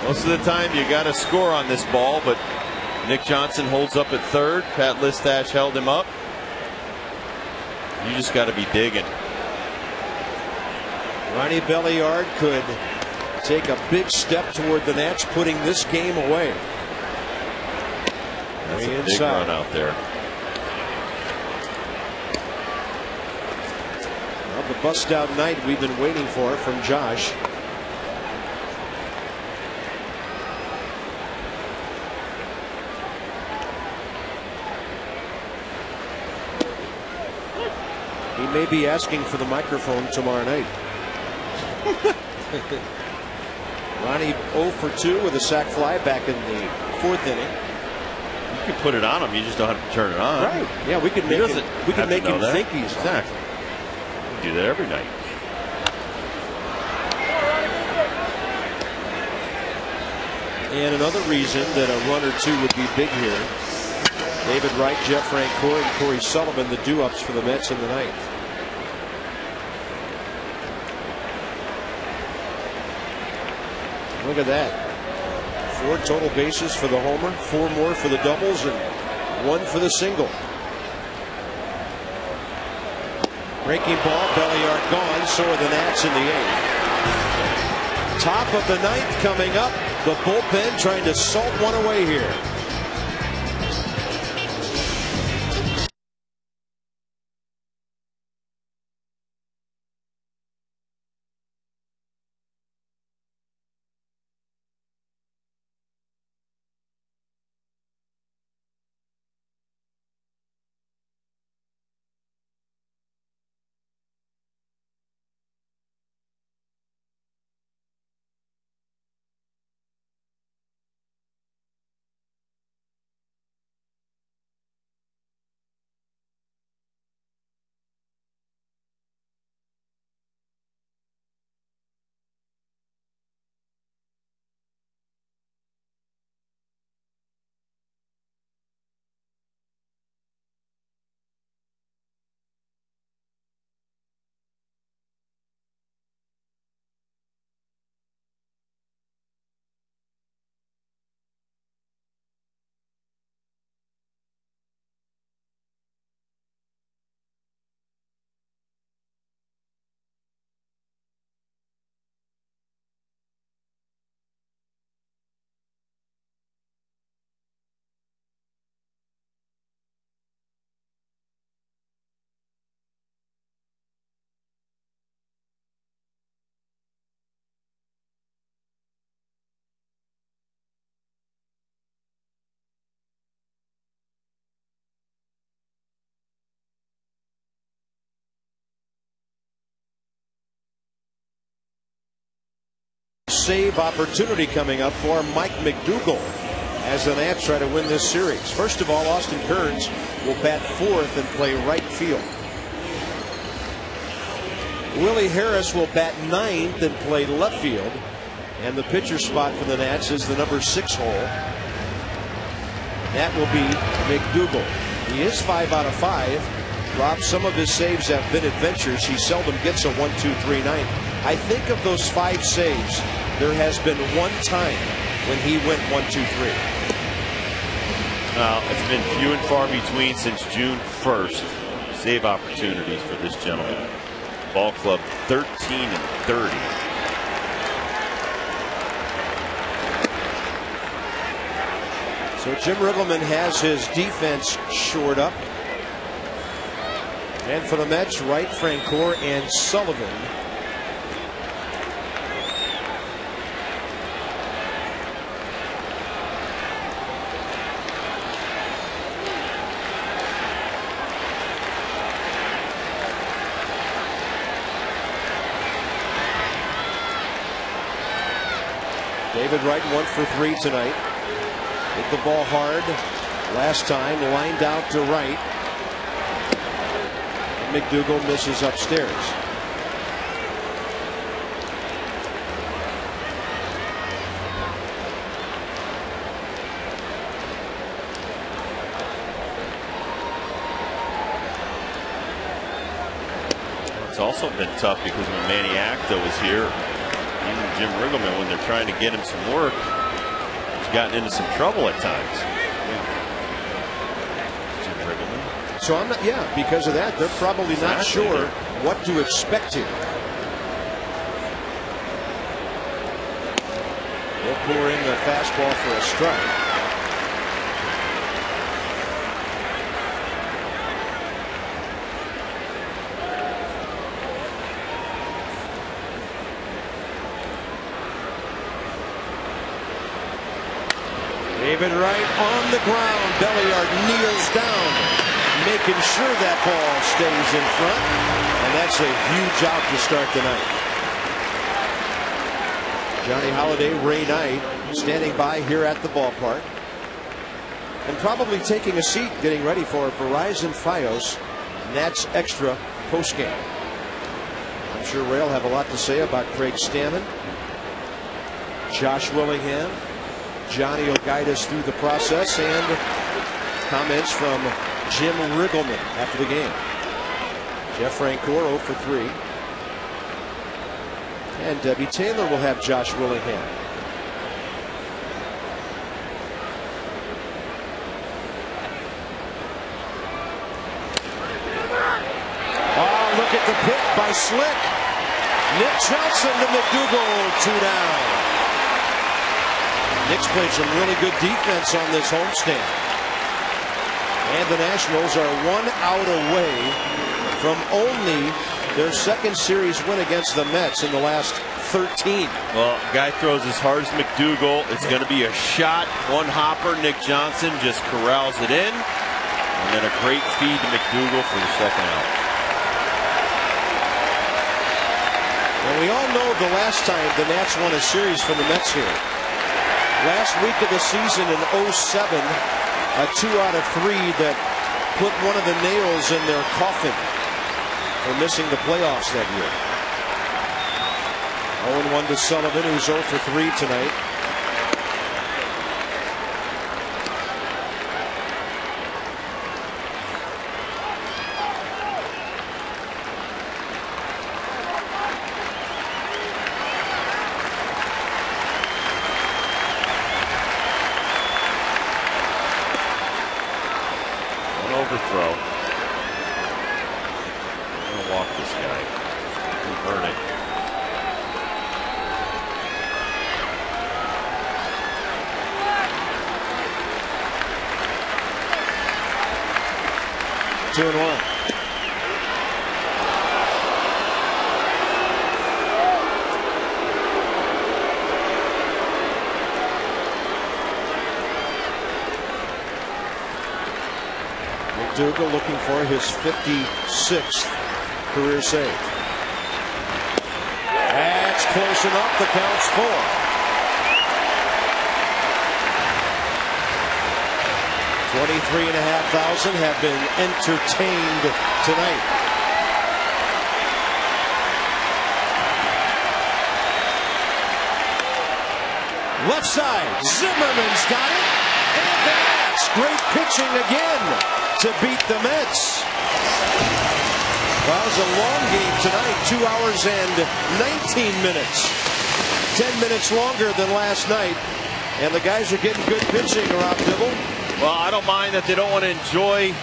Speaker 2: Most of the time you got to score on this ball, but Nick Johnson holds up at third. Pat Listash held him up. You just got to be digging.
Speaker 1: Ronnie Belliard could take a big step toward the Nats, putting this game away.
Speaker 2: That's a big run out there.
Speaker 1: Well, the bust-out night we've been waiting for from Josh. He may be asking for the microphone tomorrow night. Ronnie 0 for 2 with a sac fly back in the 4th inning.
Speaker 2: You can put it on him, you just don't have to turn it on.
Speaker 1: Right. Yeah, we could make him think he's
Speaker 2: exactly. We do that every night.
Speaker 1: And another reason that a run or 2 would be big here. David Wright, Jeff Francoeur, and Corey Sullivan, the due-ups for the Mets in the ninth. Look at that. 4 total bases for the homer, 4 more for the doubles, and 1 for the single. Breaking ball, Belliard gone, so are the Nats in the 8th. Top of the 9th coming up. The bullpen trying to salt one away here. Save opportunity coming up for Mike McDougall as the Nats try to win this series. First of all, Austin Kearns will bat 4th and play right field. Willie Harris will bat 9th and play left field. And the pitcher spot for the Nats is the number 6 hole. That will be McDougall. He is 5 out of 5. Rob, some of his saves have been adventures. He seldom gets a 1-2-3 ninth. I think of those 5 saves, there has been one time when he went 1-2-3.
Speaker 2: It's been few and far between since June 1st. Save opportunities for this gentleman. ball club 13-30.
Speaker 1: So Jim Riggleman has his defense shored up. And for the Mets, Wright, Francoeur, and Sullivan. David Wright 1 for 3 tonight. Hit the ball hard last time, lined out to right. McDougal misses upstairs.
Speaker 2: It's also been tough because when Manny Acta was here, even Jim Riggleman, when they're trying to get him some work, he's gotten into some trouble at times. Jim Riggleman.
Speaker 1: So I'm not, because of that, they're probably not sure what to expect here. They'll pour in the fastball for a strike. David Wright on the ground. Belliard kneels down, making sure that ball stays in front. And that's a huge out to start the night. Johnny Holliday, Ray Knight, standing by here at the ballpark. And probably taking a seat, getting ready for Verizon Fios Nats Extra postgame. I'm sure Ray will have a lot to say about Craig Stammen, Josh Willingham. Johnny will guide us through the process, and comments from Jim Riggleman after the game. Jeff Francoeur 0 for 3. And Debbie Taylor will have Josh Willingham. Oh, look at the pick by Slick. Nick Johnson to McDougal, 2 down. Nick's played some really good defense on this homestand. And the Nationals are 1 out away from only their second series win against the Mets in the last 13.
Speaker 2: Well, guy throws as hard as McDougal. It's going to be a shot. One hopper. Nick Johnson just corrals it in. And then a great feed to McDougal for the second out.
Speaker 1: And we all know the last time the Nats won a series from the Mets here. Last week of the season in 07, a 2 out of 3 that put one of the nails in their coffin for missing the playoffs that year. 0-1 to Sullivan, who's 0 for 3 tonight.
Speaker 2: Overthrow. I'm going to walk this guy. He'll earn it.
Speaker 1: Two and 1. McDougal looking for his 56th career save. That's close enough. The count's 4. $23,500 have been entertained tonight. Left side, Zimmerman's got it, and that's great pitching again to beat the Mets. Well, it was a long game tonight, 2 hours and 19 minutes. 10 minutes longer than last night. And the guys are getting good pitching, Rob Dibble.
Speaker 2: Well, I don't mind that they don't want to enjoy